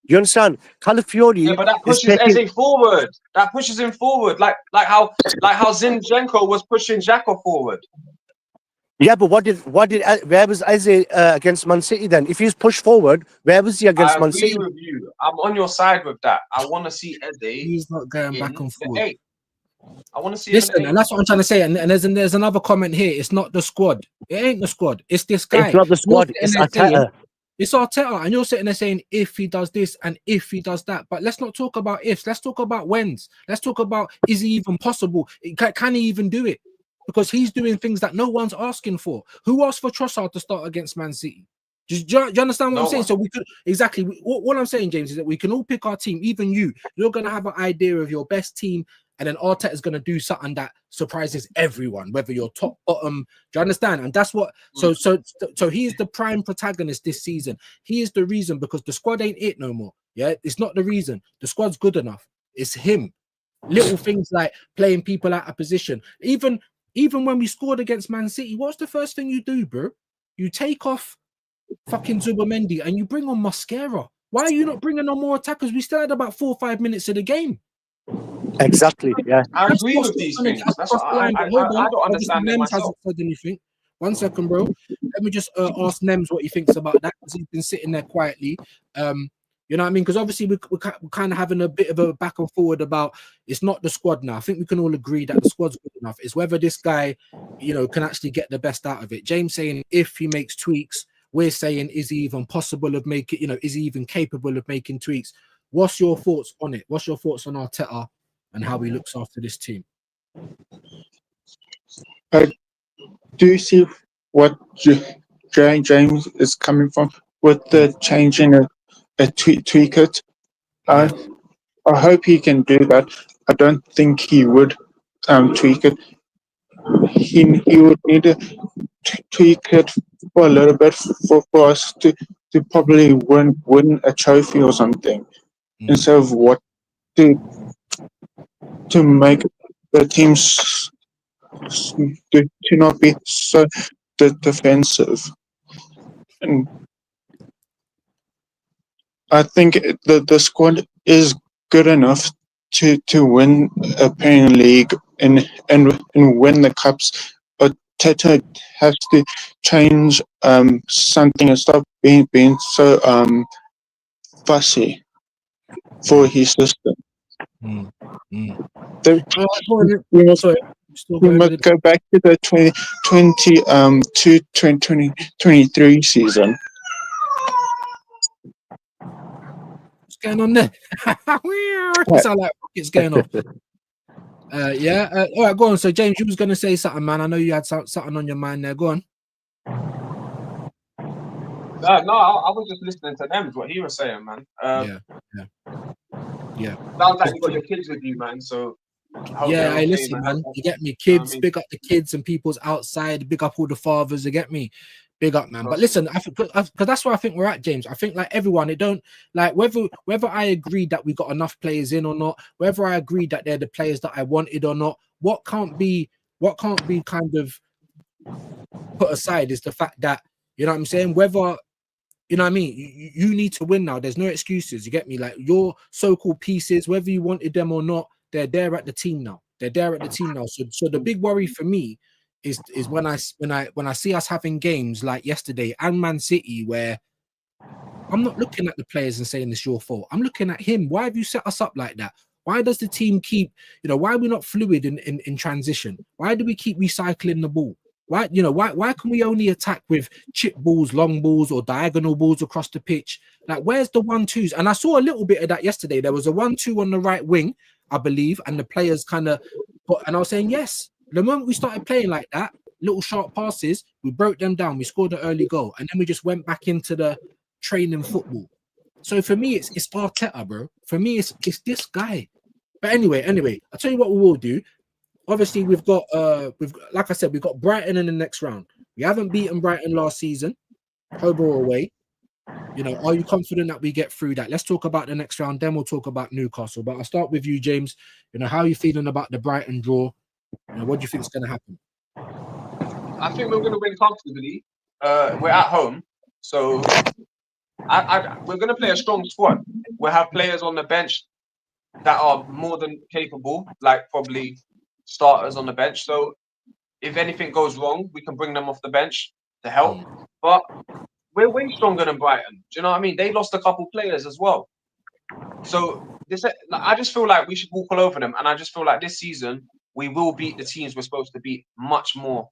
You understand? Yeah, Calafiori but that is pushes taking. Eze forward. That pushes him forward, like how Zinchenko was pushing Xhaka forward. Yeah, but where was Eze against Man City then? If he's pushed forward, where was he against I Man agree City? with you. I'm on your side with that. I want to see Eze He's not going in back and the forth. 8. I want to see him in Listen, the 8. and that's what I'm trying to say. And there's another comment here. It's not the squad. It ain't the squad. It's this guy. It's not the squad. It's Arteta. It's Arteta, and you're sitting there saying if he does this and if he does that. But let's not talk about ifs. Let's talk about whens. Let's talk about is he even possible? Can he even do it? Because he's doing things that no one's asking for. Who asked for Trossard to start against Man City? Do you understand what I'm saying? So we could exactly what I'm saying, James, is that we can all pick our team. Even you're going to have an idea of your best team, and then Arteta is going to do something that surprises everyone, whether you're top, bottom. Do you understand? And that's what. So he is the prime protagonist this season. He is the reason, because the squad ain't it no more. Yeah, it's not the reason. The squad's good enough. It's him. Little things like playing people out of position. Even when we scored against Man City, what's the first thing you do, bro? You take off fucking Zubomendi and you bring on Mosquera. Why are you not bringing on more attackers? We still had about 4 or 5 minutes of the game. Exactly. Yeah. I That's agree what's with not these gonna get things. us That's across what the line. But hold I on, don't obviously understand it Nems myself. hasn't said anything. 1 second, bro. Let me just ask Nems what he thinks about that because he's been sitting there quietly. You know what I mean? Because obviously we're kind of having a bit of a back and forward about it's not the squad now. I think we can all agree that the squad's good enough. It's whether this guy, you know, can actually get the best out of it. James saying if he makes tweaks, we're saying is he even possible of making, you know, is he even capable of making tweaks? What's your thoughts on it? What's your thoughts on Arteta and how he looks after this team? I do see what James is coming from with the changing a tweak it. I I hope he can do that. I don't think he would tweak it. He would need to tweak it for a little bit for us to probably win a trophy or something instead of what to make the teams to not be so defensive. And I think the squad is good enough to win a Premier League and win the cups. But Teta has to change something and stop being so fussy for his system. The, we must Sorry, still we going with must it. go back to the 2023 season. What's going on there? It sound like it's going off. Yeah. All right, go on. So James, you was gonna say something, man. I know you had something on your mind there. Go on. No, I was just listening to them, what he was saying, man. Yeah. Sounds like you got your kids with you, man. So I hope Yeah, they're I okay, listen, man. man. You get me, You know what I kids. mean? Big up the kids and people's outside. Big up all the fathers. You get me, big up, man. But Trust me. listen, I think because that's where I think we're at, James. I think like everyone, it don't like whether I agree that we got enough players in or not, whether I agree that they're the players that I wanted or not. What can't be kind of put aside is the fact that you know what I'm saying. Whether you know what I mean, you need to win now. There's no excuses. You get me? Like your so-called pieces, whether you wanted them or not, they're there at the team now. They're there at the team now. So the big worry for me is when I see us having games like yesterday and Man City where I'm not looking at the players and saying it's your fault. I'm looking at him. Why have you set us up like that? Why does the team keep, you know, why are we not fluid in transition? Why do we keep recycling the ball? Why can we only attack with chip balls, long balls, or diagonal balls across the pitch? Like, where's the 1-2s? And I saw a little bit of that yesterday. There was a 1-2 on the right wing, I believe, and the players kind of put, and I was saying, yes, the moment we started playing like that, little sharp passes, we broke them down, we scored an early goal, and then we just went back into the training football. So for me, it's Arteta, bro. For me, it's this guy. But anyway, I'll tell you what we will do. Obviously, we've got like I said, we've got Brighton in the next round. We haven't beaten Brighton last season, home or away. You know, are you confident that we get through that? Let's talk about the next round, then we'll talk about Newcastle. But I'll start with you, James. You know, how are you feeling about the Brighton draw? You know, what do you think is going to happen? I think we're going to win comfortably. We're at home, so we're going to play a strong squad. We'll have players on the bench that are more than capable, like probably starters on the bench. So if anything goes wrong, we can bring them off the bench to help. But we're way stronger than Brighton. Do you know what I mean? They lost a couple players as well. So I just feel like we should walk all over them. And I just feel like this season we will beat the teams we're supposed to beat much more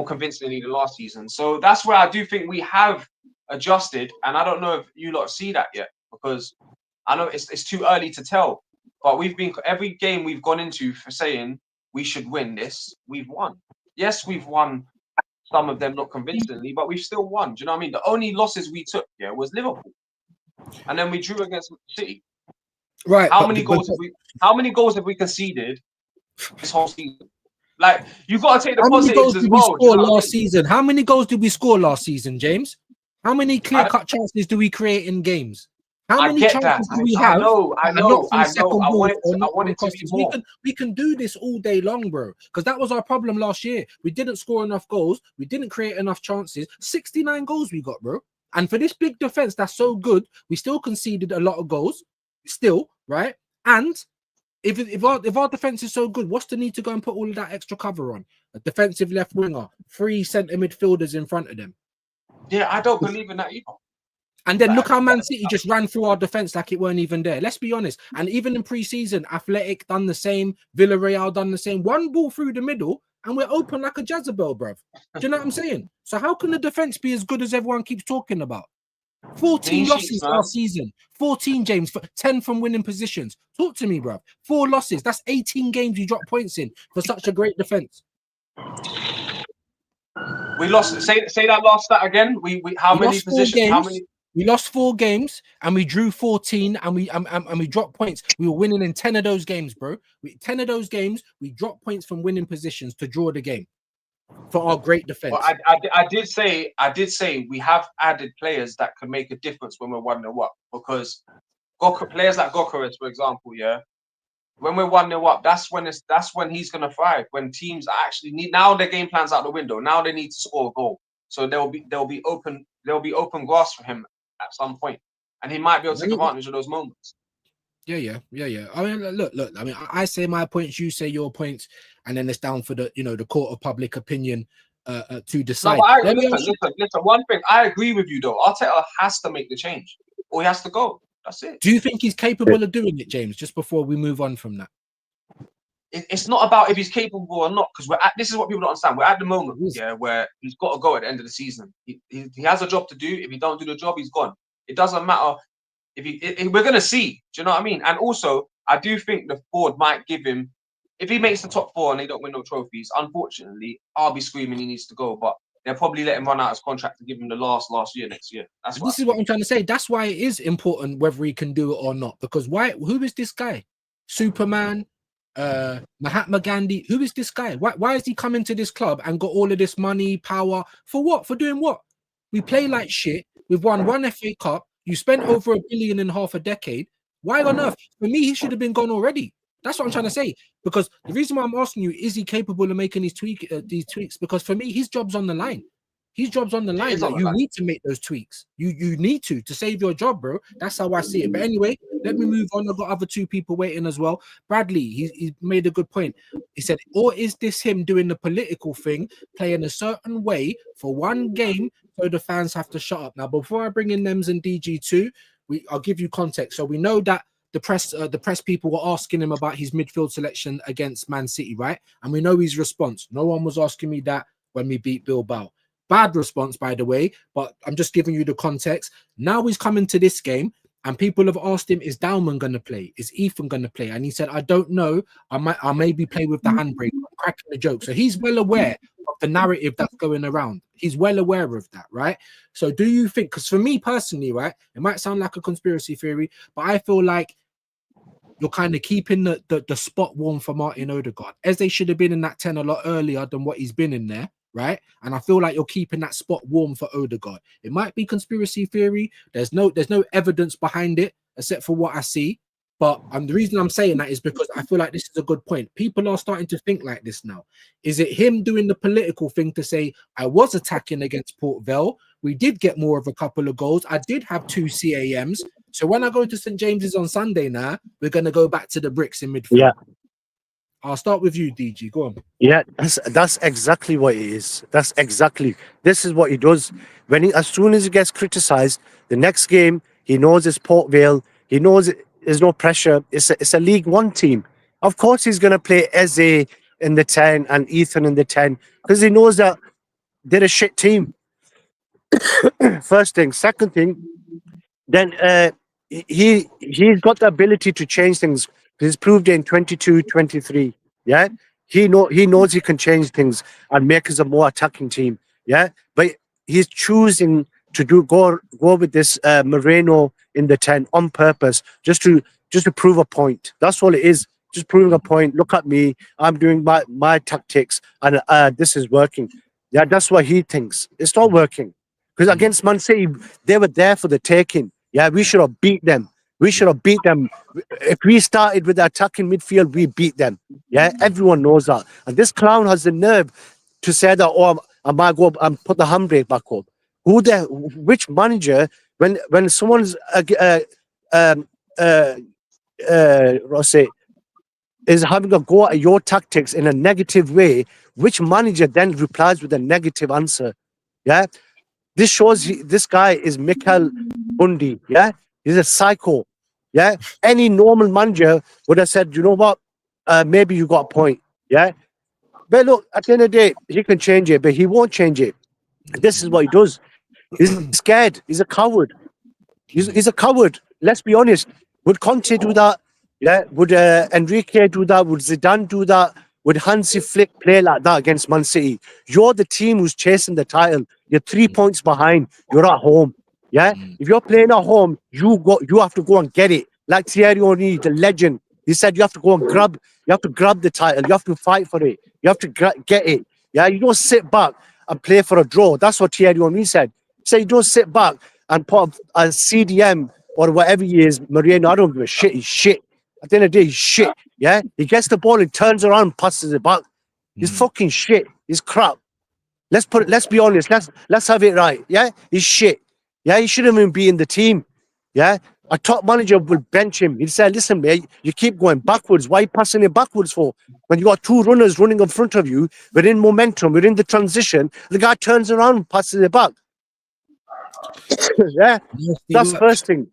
convincingly than last season. So that's where I do think we have adjusted. And I don't know if you lot see that yet, because I know it's too early to tell. But we've been every game we've gone into for saying we should win this, we've won. Yes, we've won some of them not convincingly, but we've still won. Do you know what I mean? The only losses we took was Liverpool, and then we drew against City. Right. How many goals have we conceded this whole season? Like, you've got to take the How many positives goals as did we well. Do you score know what I last mean? season? How many goals did we score last season, James? How many clear-cut chances do we create in games? How I many get that. chances do we I have know. that are not from second balls or not from To be crosses? more. We can do this all day long, bro. Because that was our problem last year. We didn't score enough goals. We didn't create enough chances. 69 goals we got, bro. And for this big defense that's so good, we still conceded a lot of goals. Still, right? And If our defense is so good, what's the need to go and put all of that extra cover on? A defensive left winger, 3 centre midfielders in front of them. Yeah, I don't believe in that either. And then look how Man City just ran through our defense like it weren't even there. Let's be honest. And even in pre-season, Athletic done the same, Villarreal done the same. One ball through the middle, and we're open like a Jezebel, bruv. Do you know what I'm saying? So how can the defense be as good as everyone keeps talking about? 14 losses last season. 14, James. 10 from winning positions. Talk to me, bruv. 4 losses. That's 18 games you drop points in for such a great defense. We lost. Say that last stat again. We how many positions? How many? We lost 4 games and we drew 14 and we dropped points. We were winning in 10 of those games, bro. 10 of those games, we dropped points from winning positions to draw the game for our great defense. Well, I did say we have added players that can make a difference when we're 1-0 up, because players like Gokares, for example, yeah. When we're 1-0 up, that's when he's gonna thrive. When teams actually need, now their game plan's out the window. Now they need to score a goal, so there'll be open grass for him at some point, and he might be able to take advantage of those moments. Yeah. I mean, look. I mean, I say my points, you say your points, and then it's down for the court of public opinion to decide. No, listen. One thing, I agree with you though. Arteta has to make the change, or he has to go. That's it. Do you think he's capable of doing it, James? Just before we move on from that, it's not about if he's capable or not, because this is what people don't understand. We're at the moment, where he's got to go at the end of the season. He has a job to do. If he don't do the job, he's gone. It doesn't matter we're gonna see. Do you know what I mean? And also, I do think the board might give him, if he makes the top 4 and they don't win no trophies. Unfortunately, I'll be screaming he needs to go, but they'll probably let him run out his contract and give him the last year next year. This is what I'm trying to say. That's why it is important whether he can do it or not. Because who is this guy? Superman, Mahatma Gandhi. Who is this guy? Why is he coming to this club and got all of this money, power? For what? For doing what? We play like shit. We've won 1 FA Cup. You spent over $1.5 billion a decade. Why on earth? For me, he should have been gone already. That's what I'm trying to say. Because the reason why I'm asking you, is he capable of making these tweaks? Because for me, his job's on the line. His job's on the line. Like, you need to make those tweaks. You need to save your job, bro. That's how I see it. But anyway, let me move on. I've got other 2 people waiting as well. Bradley, he made a good point. He said, or is this him doing the political thing, playing a certain way for 1 game, so the fans have to shut up? Now, before I bring in Nems and DG2, I'll give you context. So we know that the press people were asking him about his midfield selection against Man City, right? And we know his response. No one was asking me that when we beat Bilbao. Bad response, by the way, but I'm just giving you the context. Now he's coming to this game, and people have asked him, is Dauman going to play? Is Ethan going to play? And he said, I don't know. I maybe play with the handbrake. I'm cracking the joke. So he's well aware of the narrative that's going around. He's well aware of that, right? So do you think, because for me personally, right, it might sound like a conspiracy theory, but I feel like you're kind of keeping the spot warm for Martin Odegaard, as they should have been in that 10 a lot earlier than what he's been in there. Right, and I feel like you're keeping that spot warm for Odegaard. It might be conspiracy theory. There's no evidence behind it except for what I see. But the reason I'm saying that is because I feel like this is a good point. People are starting to think like this now. Is it him doing the political thing to say, I was attacking against Port Vale? We did get more of a couple of goals. I did have 2 CAMs. So when I go to St. James's on Sunday now, we're going to go back to the bricks in midfield. Yeah. I'll start with you, DG. Go on. Yeah, that's exactly what it is. This is what he does. As soon as he gets criticised, the next game, he knows it's Port Vale. He knows there's no pressure. It's a League One team. Of course, he's going to play Eze in the 10 and Ethan in the 10 because he knows that they're a shit team. First thing. Second thing, then he's got the ability to change things. He's proved it in 22, 23. Yeah, he knows he can change things and make us a more attacking team. Yeah, but he's choosing to go with this Moreno in the 10 on purpose, just to prove a point. That's all it is. Just proving a point. Look at me. I'm doing my tactics, and this is working. Yeah, that's what he thinks. It's not working because against Man City, they were there for the taking. Yeah, we should have beat them. If we started with the attacking midfield, we beat them. Yeah, everyone knows that. And this clown has the nerve to say that, oh, I might go and put the handbrake back up. Which manager, when someone's is having a go at your tactics in a negative way, which manager then replies with a negative answer? Yeah, this shows this guy is Mikel Bundy. Yeah, he's a psycho. Yeah, any normal manager would have said, you know what, maybe you got a point. Yeah, but look, at the end of the day, he can change it, but he won't change it. This is what he does. He's scared. He's a coward. He's a coward. Let's be honest. Would Conte do that? Yeah. Would Enrique do that? Would Zidane do that? Would Hansi Flick play like that against Man City? You're the team who's chasing the title. You're 3 points behind. You're at home. Yeah. If you're playing at home, you have to go and get it. Like Thierry Henry, the legend. He said you have to go and grab. You have to grab the title. You have to fight for it. You have to get it. Yeah. You don't sit back and play for a draw. That's what Thierry Henry said. Say you don't sit back and put a CDM or whatever he is, Mariano, I don't give a shit. He's shit. At the end of the day, he's shit. Yeah? He gets the ball and turns around and passes it back. He's fucking shit. He's crap. Let's be honest. Let's have it right. Yeah? He's shit. Yeah, he shouldn't even be in the team. Yeah? A top manager will bench him. He'd say, listen, mate, you keep going backwards. Why are you passing it backwards for? When you got two runners running in front of you, we're in momentum, we're in the transition, the guy turns around and passes it back. Yeah, that's first thing.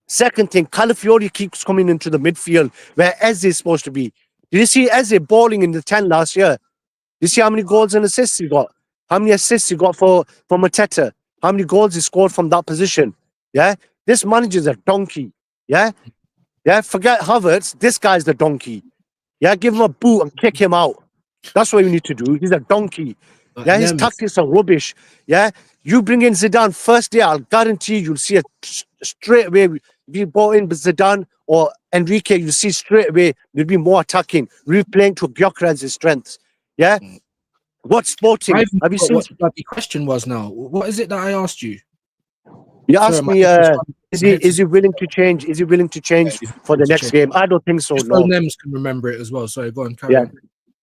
Second thing, Calafiori keeps coming into the midfield where Eze is supposed to be. Did you see Eze balling in the 10 last year? Did you see how many goals and assists he got? How many assists he got for Mateta? How many goals he scored from that position? Yeah, this manager's a donkey. Yeah, forget Havertz. This guy's the donkey. Yeah, give him a boot and kick him out. That's what you need to do. He's a donkey. Yeah, his tactics are rubbish. Yeah, you bring in Zidane first day, I'll guarantee you'll see it straight away. If you brought in Zidane or Enrique, you'll see straight away there'll be more attacking, replaying to Gyökeres's strengths. Yeah, what Sporting? Have you seen what the bloody question was now? What is it that I asked you? You asked me, is he willing to change? Is he willing to change for the next game? I don't think so. Just no. so Nems can remember it as well. Sorry, go on, carry on.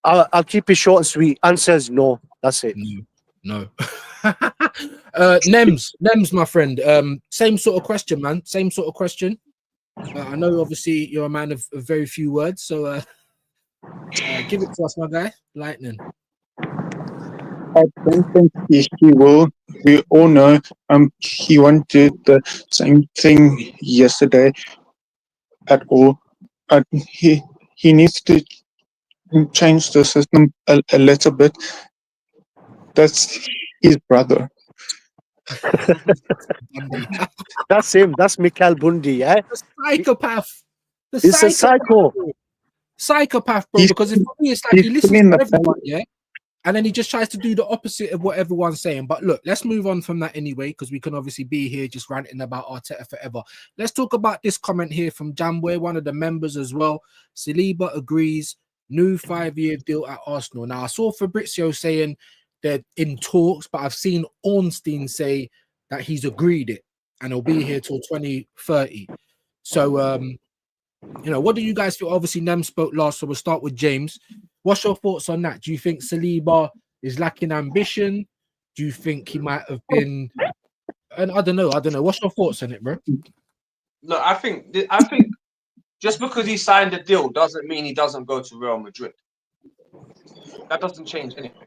I'll keep it short and sweet. Answers no. That's it. No. Nems, my friend. Same sort of question, man. Same sort of question. I know, obviously, you're a man of very few words, so give it to us, my guy. Lightning. I don't think he will. We all know he won't do the same thing yesterday at all. He needs to change the system a little bit. That's his brother. That's him. That's Mikel Bundy. Yeah, the psychopath. He's a psycho. Psychopath, bro. Because if it's like he listens to everyone, yeah, and then he just tries to do the opposite of what everyone's saying. But look, let's move on from that anyway, because we can obviously be here just ranting about Arteta forever. Let's talk about this comment here from Jamboy, one of the members as well. Saliba agrees, new 5-year deal at Arsenal. Now, I saw Fabrizio saying they're in talks, but I've seen Ornstein say that he's agreed it and he'll be here till 2030. So, what do you guys feel? Obviously, Nem spoke last, so we'll start with James. What's your thoughts on that? Do you think Saliba is lacking ambition? Do you think he might have been? And I don't know. What's your thoughts on it, bro? Look, I think just because he signed a deal doesn't mean he doesn't go to Real Madrid. That doesn't change anything.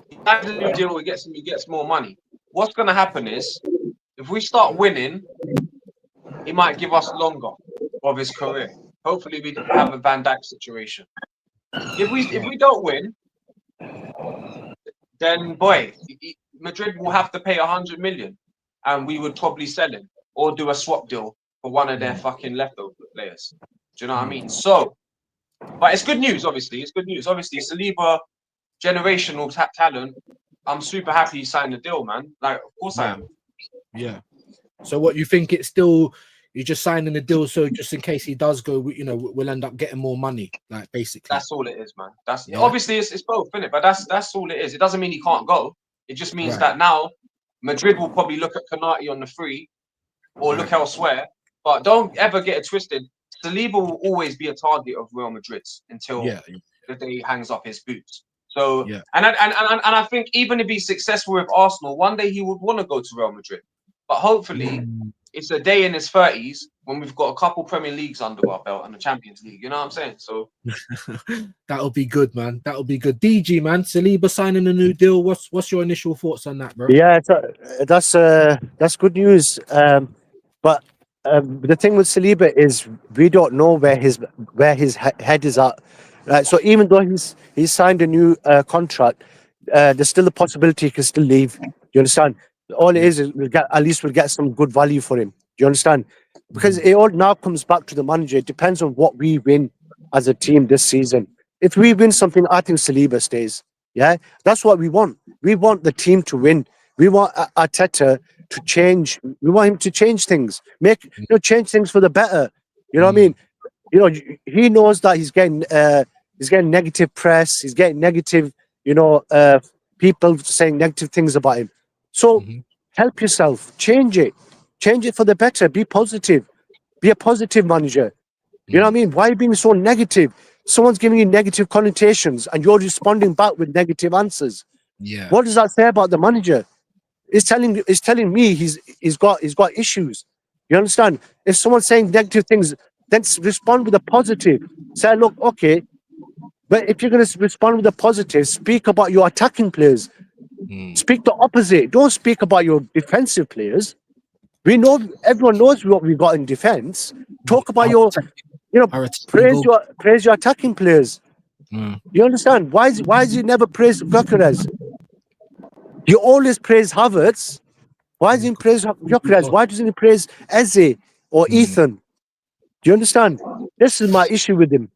He signed a new deal, he gets more money. What's going to happen is, if we start winning, he might give us longer of his career. Hopefully, we have a Van Dijk situation. If we don't win, then boy, Madrid will have to pay 100 million, and we would probably sell him or do a swap deal for one of their fucking leftover players. Do you know what I mean? So, but it's good news. Obviously, it's good news. Obviously, Saliba, generational talent. I'm super happy he signed the deal, man. Like, of course I am. Yeah. So, what you think? It's still you're just signing the deal, so just in case he does go, we'll end up getting more money. Like, basically, that's all it is, man. That's obviously it's both, isn't it? But that's all it is. It doesn't mean he can't go. It just means that now Madrid will probably look at Konate on the free or look elsewhere. But don't ever get it twisted. Saliba will always be a target of Real Madrid's until the day he hangs up his boots. So and I think even if he's successful with Arsenal, one day he would want to go to Real Madrid. But hopefully it's a day in his 30s when we've got a couple Premier Leagues under our belt and the Champions League. You know what I'm saying? So That'll be good, man. That'll be good. DG, man, Saliba signing a new deal. What's your initial thoughts on that, bro? Yeah, that's good news. But the thing with Saliba is we don't know where his head is at. Right? So even though he's signed a new contract, there's still a possibility he can still leave. You understand? All it is we'll get some good value for him. Do you understand? Because it all now comes back to the manager. It depends on what we win as a team this season. If we win something, I think Saliba stays. Yeah, that's what we want. We want the team to win. We want Arteta to change. We want him to change things, change things for the better. You know what I mean? You know, he knows that he's getting negative press. He's getting negative, people saying negative things about him. So help yourself, change it for the better. Be positive, be a positive manager. You know what I mean? Why are you being so negative? Someone's giving you negative connotations, and you're responding back with negative answers. Yeah. What does that say about the manager? It's telling me he's got issues. You understand? If someone's saying negative things, then respond with a positive. Say, look, okay, but if you're going to respond with a positive, speak about your attacking players. Speak the opposite. Don't speak about your defensive players. We know, everyone knows what we got in defense. Talk about praise your attacking players. You understand? Why is you never praise Gyökeres? You always praise Havertz. Why does he praise Gyökeres? Why doesn't he praise Eze or Ethan? Do you understand? This is my issue with him.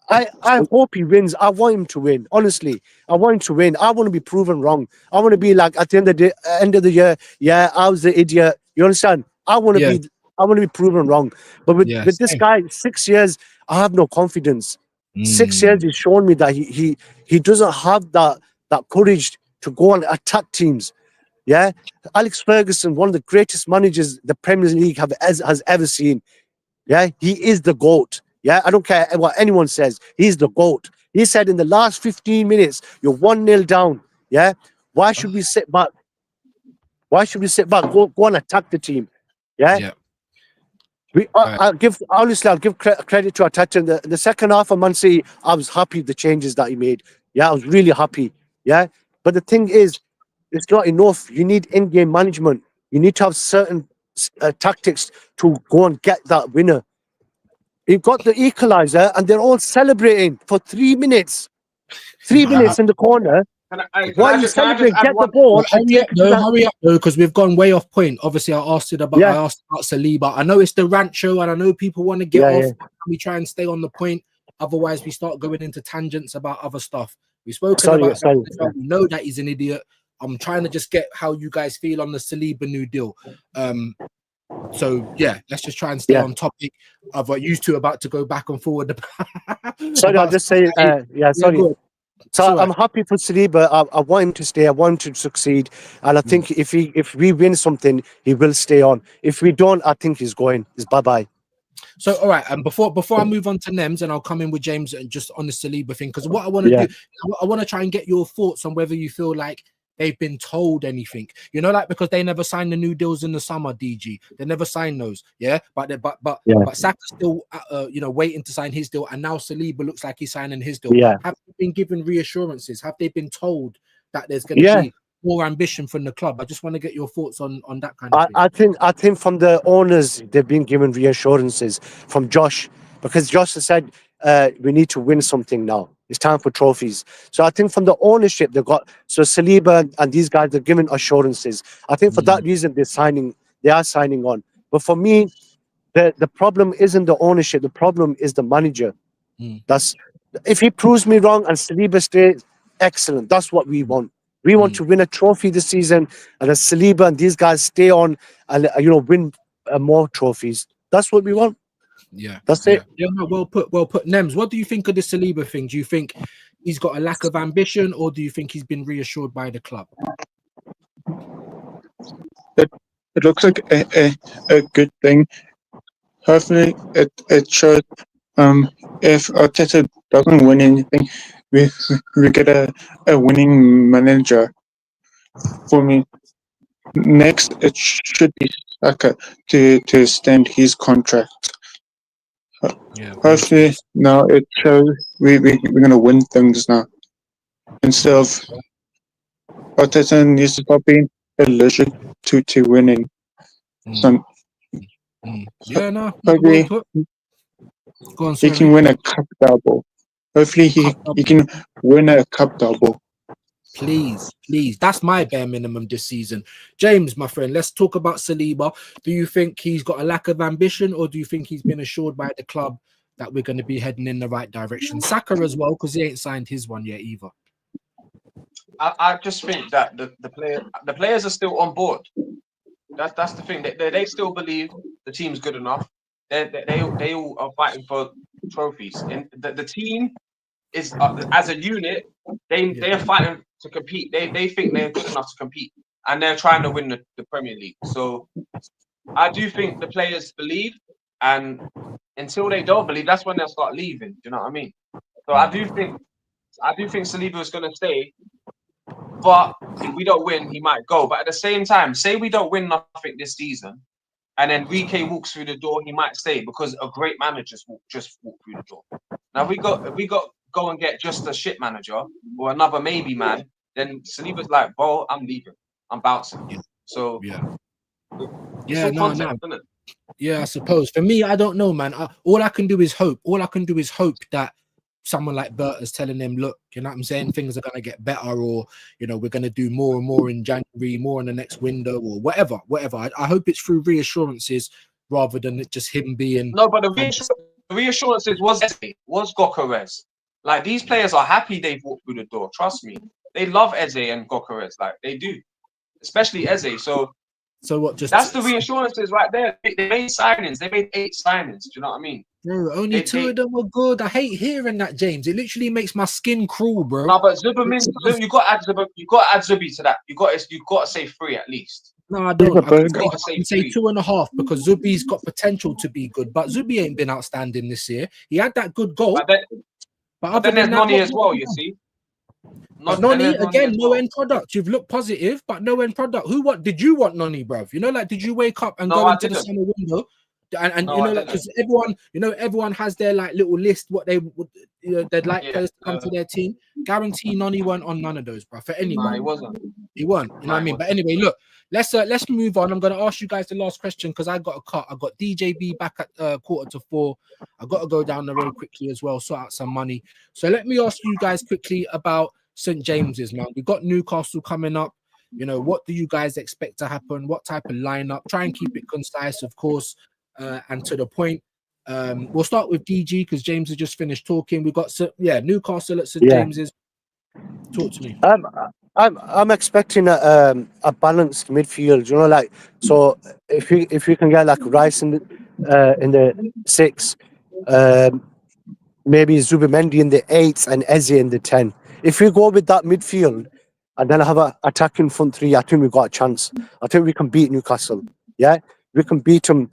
I hope he wins. I want him to win. Honestly, I want him to win. I want to be proven wrong. I want to be like at the end of the year. Yeah, I was the idiot. You understand? I want to be proven wrong. But with this guy, 6 years, I have no confidence. 6 years, he's shown me that he doesn't have that courage to go and attack teams. Yeah, Alex Ferguson, one of the greatest managers the Premier League has ever seen. Yeah, he is the GOAT. Yeah, I don't care what anyone says. He's the GOAT. He said in the last 15 minutes, you're 1-0 down. Yeah, why should we sit back? Why should we sit back? Go and attack the team. Yeah. I'll give credit to Arteta. In the second half of Man City, I was happy with the changes that he made. Yeah, I was really happy. Yeah, but the thing is, it's not enough. You need in-game management. You need to have certain tactics to go and get that winner. You've got the equaliser, and they're all celebrating for 3 minutes. 3 minutes in the corner. Why you celebrate? Get the ball. Hurry up, because we've gone way off point. Obviously, I asked about Saliba. I know it's the rant show, and I know people want to get off. We try and stay on the point. Otherwise, we start going into tangents about other stuff. We've spoken about that. We know that he's an idiot. I'm trying to just get how you guys feel on the Saliba new deal. So yeah, let's just try and stay on topic. I've got used to about to go back and forward. Sorry, I'll just say, sorry. So I'm happy for Saliba. I want him to stay. I want him to succeed, and I think if we win something, he will stay on. If we don't, I think he's going. It's bye. So all right, and before I move on to Nems, and I'll come in with James and just on the Saliba thing, because what I want to do, I want to try and get your thoughts on whether you feel like they've been told anything, like because they never signed the new deals in the summer. DG, they never signed those, but Saka's still waiting to sign his deal, and now Saliba looks like he's signing his deal. Have they been given reassurances? Have they been told that there's going to be more ambition from the club? I just want to get your thoughts on that kind of thing. I think from the owners they've been given reassurances from Josh, because Josh has said we need to win something now. It's time for trophies. So I think from the ownership they've got, so Saliba and these guys, they're given assurances. I think for that reason they are signing on. But for me, the problem isn't the ownership. The problem is the manager. That's if he proves me wrong and Saliba stays, excellent. That's what we want. We want to win a trophy this season, and as Saliba and these guys stay on and win more trophies. That's what we want. Yeah, that's it. Yeah, no, well put. Nems, what do you think of the Saliba thing? Do you think he's got a lack of ambition, or do you think he's been reassured by the club? It looks like a good thing. Hopefully, it shows. If Arteta doesn't win anything, we get a winning manager. For me, next it should be okay, to extend his contract. Yeah. Hopefully, now it shows we're gonna win things now instead of Arteta needs to stop being allergic to winning. So Yeah, no, well hopefully put. Go on, he sorry, can mate. win a cup double. Hopefully Cup he double. can win a cup double. Please, please. That's my bare minimum this season. James, my friend, let's talk about Saliba. Do you think he's got a lack of ambition, or do you think he's been assured by the club that we're going to be heading in the right direction? Saka as well, because he ain't signed his one yet either. I just think that the players are still on board. That's the thing. They still believe the team's good enough. They all are fighting for trophies. And the team is as a unit. They are fighting to compete. They think they're good enough to compete, and they're trying to win the Premier League. So I do think the players believe, and until they don't believe, that's when they'll start leaving. Do you know what I mean? So I do think Saliba is going to stay. But if we don't win, he might go. But at the same time, say we don't win nothing this season, and then VK walks through the door, he might stay because a great manager just walk through the door. Now if we got go and get just a shit manager or another maybe man, then Saliba's like, bro, I'm leaving, I'm bouncing. So it's all context, isn't it? Yeah, I suppose. For me, I don't know, man. All I can do is hope. All I can do is hope that someone like Bert is telling him, look, you know what I'm saying? Things are going to get better, or, you know, we're going to do more and more in January, more in the next window, or whatever. I hope it's through reassurances rather than it just him being. No, but the reassurances was Gokares. Like, these players are happy they've walked through the door. Trust me. They love Eze and Gokares. Like, they do. Especially Eze. So what? Just that's the reassurances right there. They made signings. They made 8 signings. Do you know what I mean? Bro, only two of them were good. I hate hearing that, James. It literally makes my skin crawl, bro. No, but Zubamin, you got to add Zubi to that. You got to say 3 at least. No, I don't. I can say 2.5 because Zubi's got potential to be good, but Zubi ain't been outstanding this year. He had that good goal, but then there's Noni as well. You see, but Noni again, no end product. You've looked positive, but no end product. What did you want, Noni, bruv? You know, like, did you wake up and go into the summer window? And you know, like, because everyone has their like little list what they would, they'd like players to come to their team. Guarantee Noni weren't on none of those, bro. For anyone, he wasn't. He weren't. You know what I mean? But anyway, look, let's move on. I'm gonna ask you guys the last question because I got a cut. I got DJB back at 3:45. I got to go down the road quickly as well, sort out some money. So let me ask you guys quickly about St. James's, man. We got Newcastle coming up. You know, what do you guys expect to happen? What type of lineup? Try and keep it concise, of course. And to the point. We'll start with DG because James has just finished talking. We got Newcastle at St. James's. Talk to me. I'm expecting a balanced midfield. You know, like, so if you can get like Rice in the 6, maybe Zubimendi in the 8 and Eze in the 10. If we go with that midfield and then have a attacking front 3, I think we've got a chance. I think we can beat Newcastle. Yeah, we can beat them.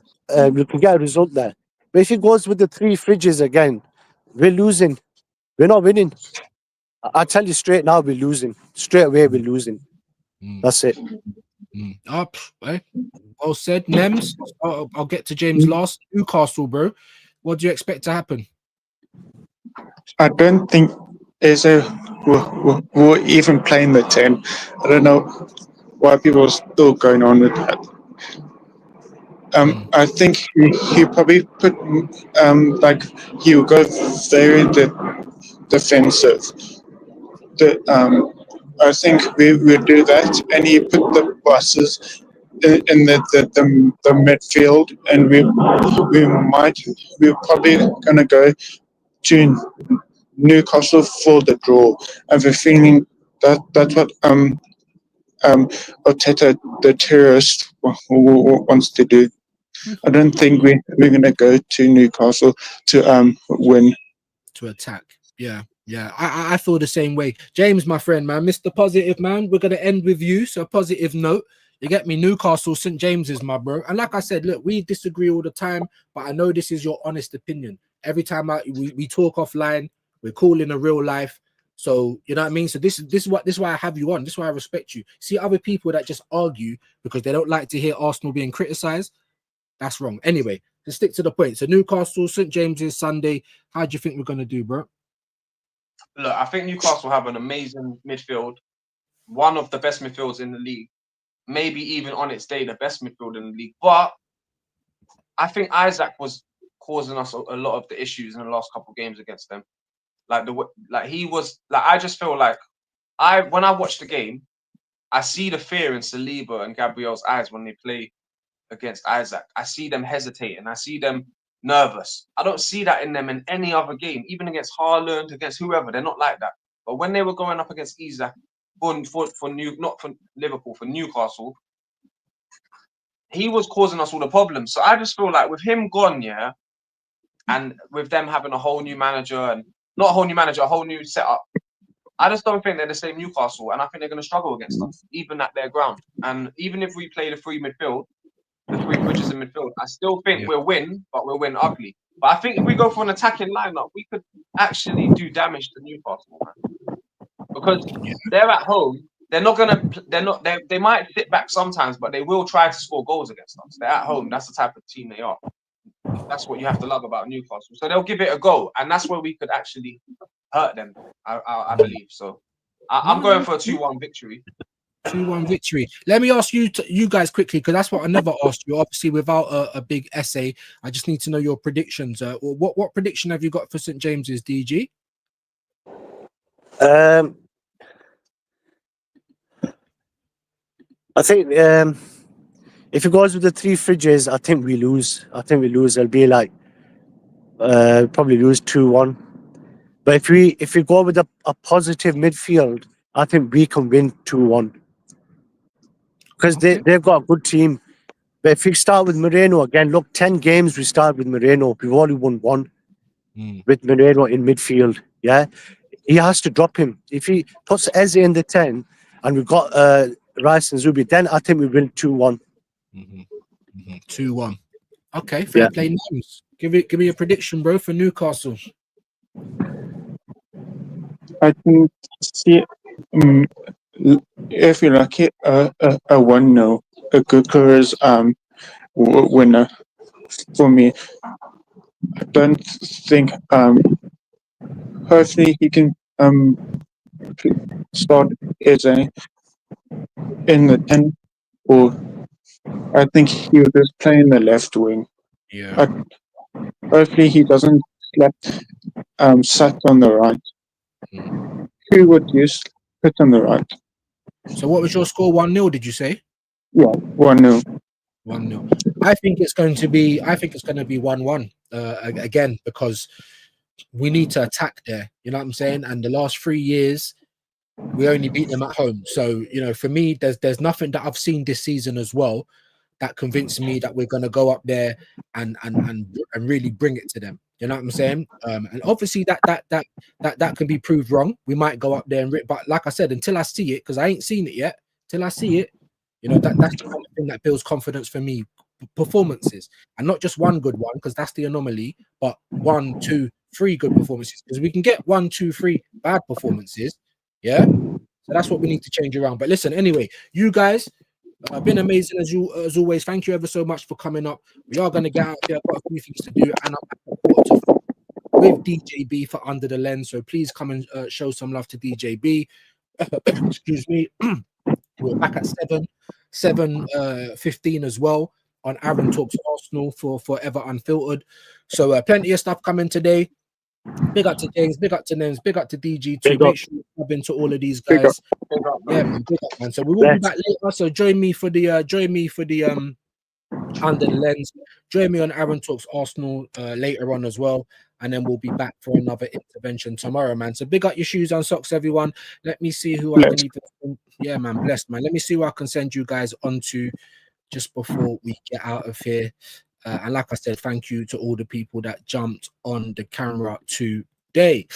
We can get a result there. But if it goes with the 3 fridges again, we're losing. We're not winning. I tell you straight now, we're losing. Straight away, we're losing. That's it. Up, well said. Nems, I'll get to James last. Newcastle, bro. What do you expect to happen? I don't think Eze will even play in the 10. I don't know why people are still going on with that. I think he probably put like he'll go very defensive. I think we will do that, and he put the buses in the midfield, and we're probably gonna go to Newcastle for the draw. I have a feeling that's what Arteta, the terrorist, wants to do. I don't think we're going to go to Newcastle to win. To attack. Yeah. I feel the same way. James, my friend, man, Mr. Positive, man. We're going to end with you. So a positive note. You get me? Newcastle, St. James's, my bro. And like I said, look, we disagree all the time, but I know this is your honest opinion. Every time we talk offline, we're cool in a real life. So you know what I mean. So this is why I have you on. This is why I respect you. See other people that just argue because they don't like to hear Arsenal being criticised. That's wrong. Anyway, to stick to the point. So Newcastle, St James's Sunday. How do you think we're gonna do, bro? Look, I think Newcastle have an amazing midfield, one of the best midfields in the league, maybe even on its day the best midfield in the league. But I think Isaac was causing us a lot of the issues in the last couple of games against them. He was like, I just feel like when I watch the game, I see the fear in Saliba and Gabriel's eyes when they play against Isaac. I see them hesitating. I see them nervous. I don't see that in them in any other game, even against Haaland, against whoever. They're not like that. But when they were going up against Isaac not for Liverpool, for Newcastle, he was causing us all the problems. So I just feel like with him gone, yeah, and with them having a whole new manager and not a whole new manager, a whole new setup, I just don't think they're the same Newcastle, and I think they're going to struggle against us, even at their ground. And even if we play the three bridges in midfield, I still think we'll win, but we'll win ugly. But I think if we go for an attacking lineup, we could actually do damage to Newcastle, man. Because they're at home, they might sit back sometimes, but they will try to score goals against us. They're at home. That's the type of team they are. That's what you have to love about Newcastle. So they'll give it a go, and that's where we could actually hurt them, I believe. So I'm going for a 2-1 victory. 2-1 victory. Let me ask you guys quickly, because that's what I never asked you. Obviously, without a big essay, I just need to know your predictions. What prediction have you got for St James's, DG? I think if it goes with the three fridges, I think we lose. It'll be like probably lose 2-1. But if we go with a positive midfield, I think we can win 2-1. Because they've got a good team. But if we start with Moreno again, look, 10 games we start with Moreno. We've only won 1 with Moreno in midfield. Yeah, he has to drop him. If he puts Eze in the 10 and we've got Rice and Zubi, then I think we win 2-1. 2-1. Okay, fair play names. Give me a prediction, bro, for Newcastle. I think if you're lucky, a 1-0, a Gukura's winner for me. I don't think hopefully he can start as in the 10, or I think he will just play in the left wing. Yeah. Hopefully he doesn't sat on the right. Who would you put on the right? So what was your score? 1-0, did you say? Yeah, 1-0. 1-0. I think it's going to be 1-1 again, because we need to attack there. You know what I'm saying? And the last 3 years, we only beat them at home. So, you know, for me, there's nothing that I've seen this season as well that convinced me that we're going to go up there and really bring it to them. You know what I'm saying? And obviously that can be proved wrong. We might go up there but like I said, until I see it, because I ain't seen it yet, till I see it, you know, that's the kind of thing that builds confidence for me. Performances, and not just one good one, because that's the anomaly, but 1, 2, 3 good performances, because we can get 1, 2, 3 bad performances. Yeah, so that's what we need to change around. But listen, anyway, you guys have been amazing as always. Thank you ever so much for coming up. We are going to get out there. I've got a few things to do, and I'm with DJB for Under the Lens. So please come and show some love to DJB. Excuse me. We're back at 7:15 as well on Aaron Talks Arsenal for Forever Unfiltered. So plenty of stuff coming today. Big up to James, big up to Nems, big up to DG too. Make sure you sub into all of these guys. Yeah, man, big up, man. So we will be back later. So join me for the Under the Lens. Join me on Aaron Talks Arsenal later on as well. And then we'll be back for another intervention tomorrow, man. So big up your shoes and socks, everyone. Let me see who I can even. Yeah, man, blessed, man. Let me see who I can send you guys onto just before we get out of here. And like I said, thank you to all the people that jumped on the camera today.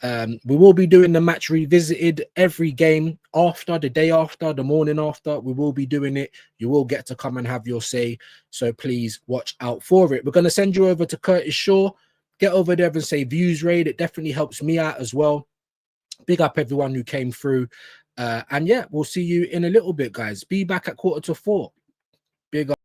We will be doing the match revisited every game after, the day after, the morning after. We will be doing it. You will get to come and have your say. So please watch out for it. We're going to send you over to Curtis Shaw. Get over there and say views raid. It definitely helps me out as well. Big up everyone who came through. And yeah, we'll see you in a little bit, guys. Be back at 3:45. Big up.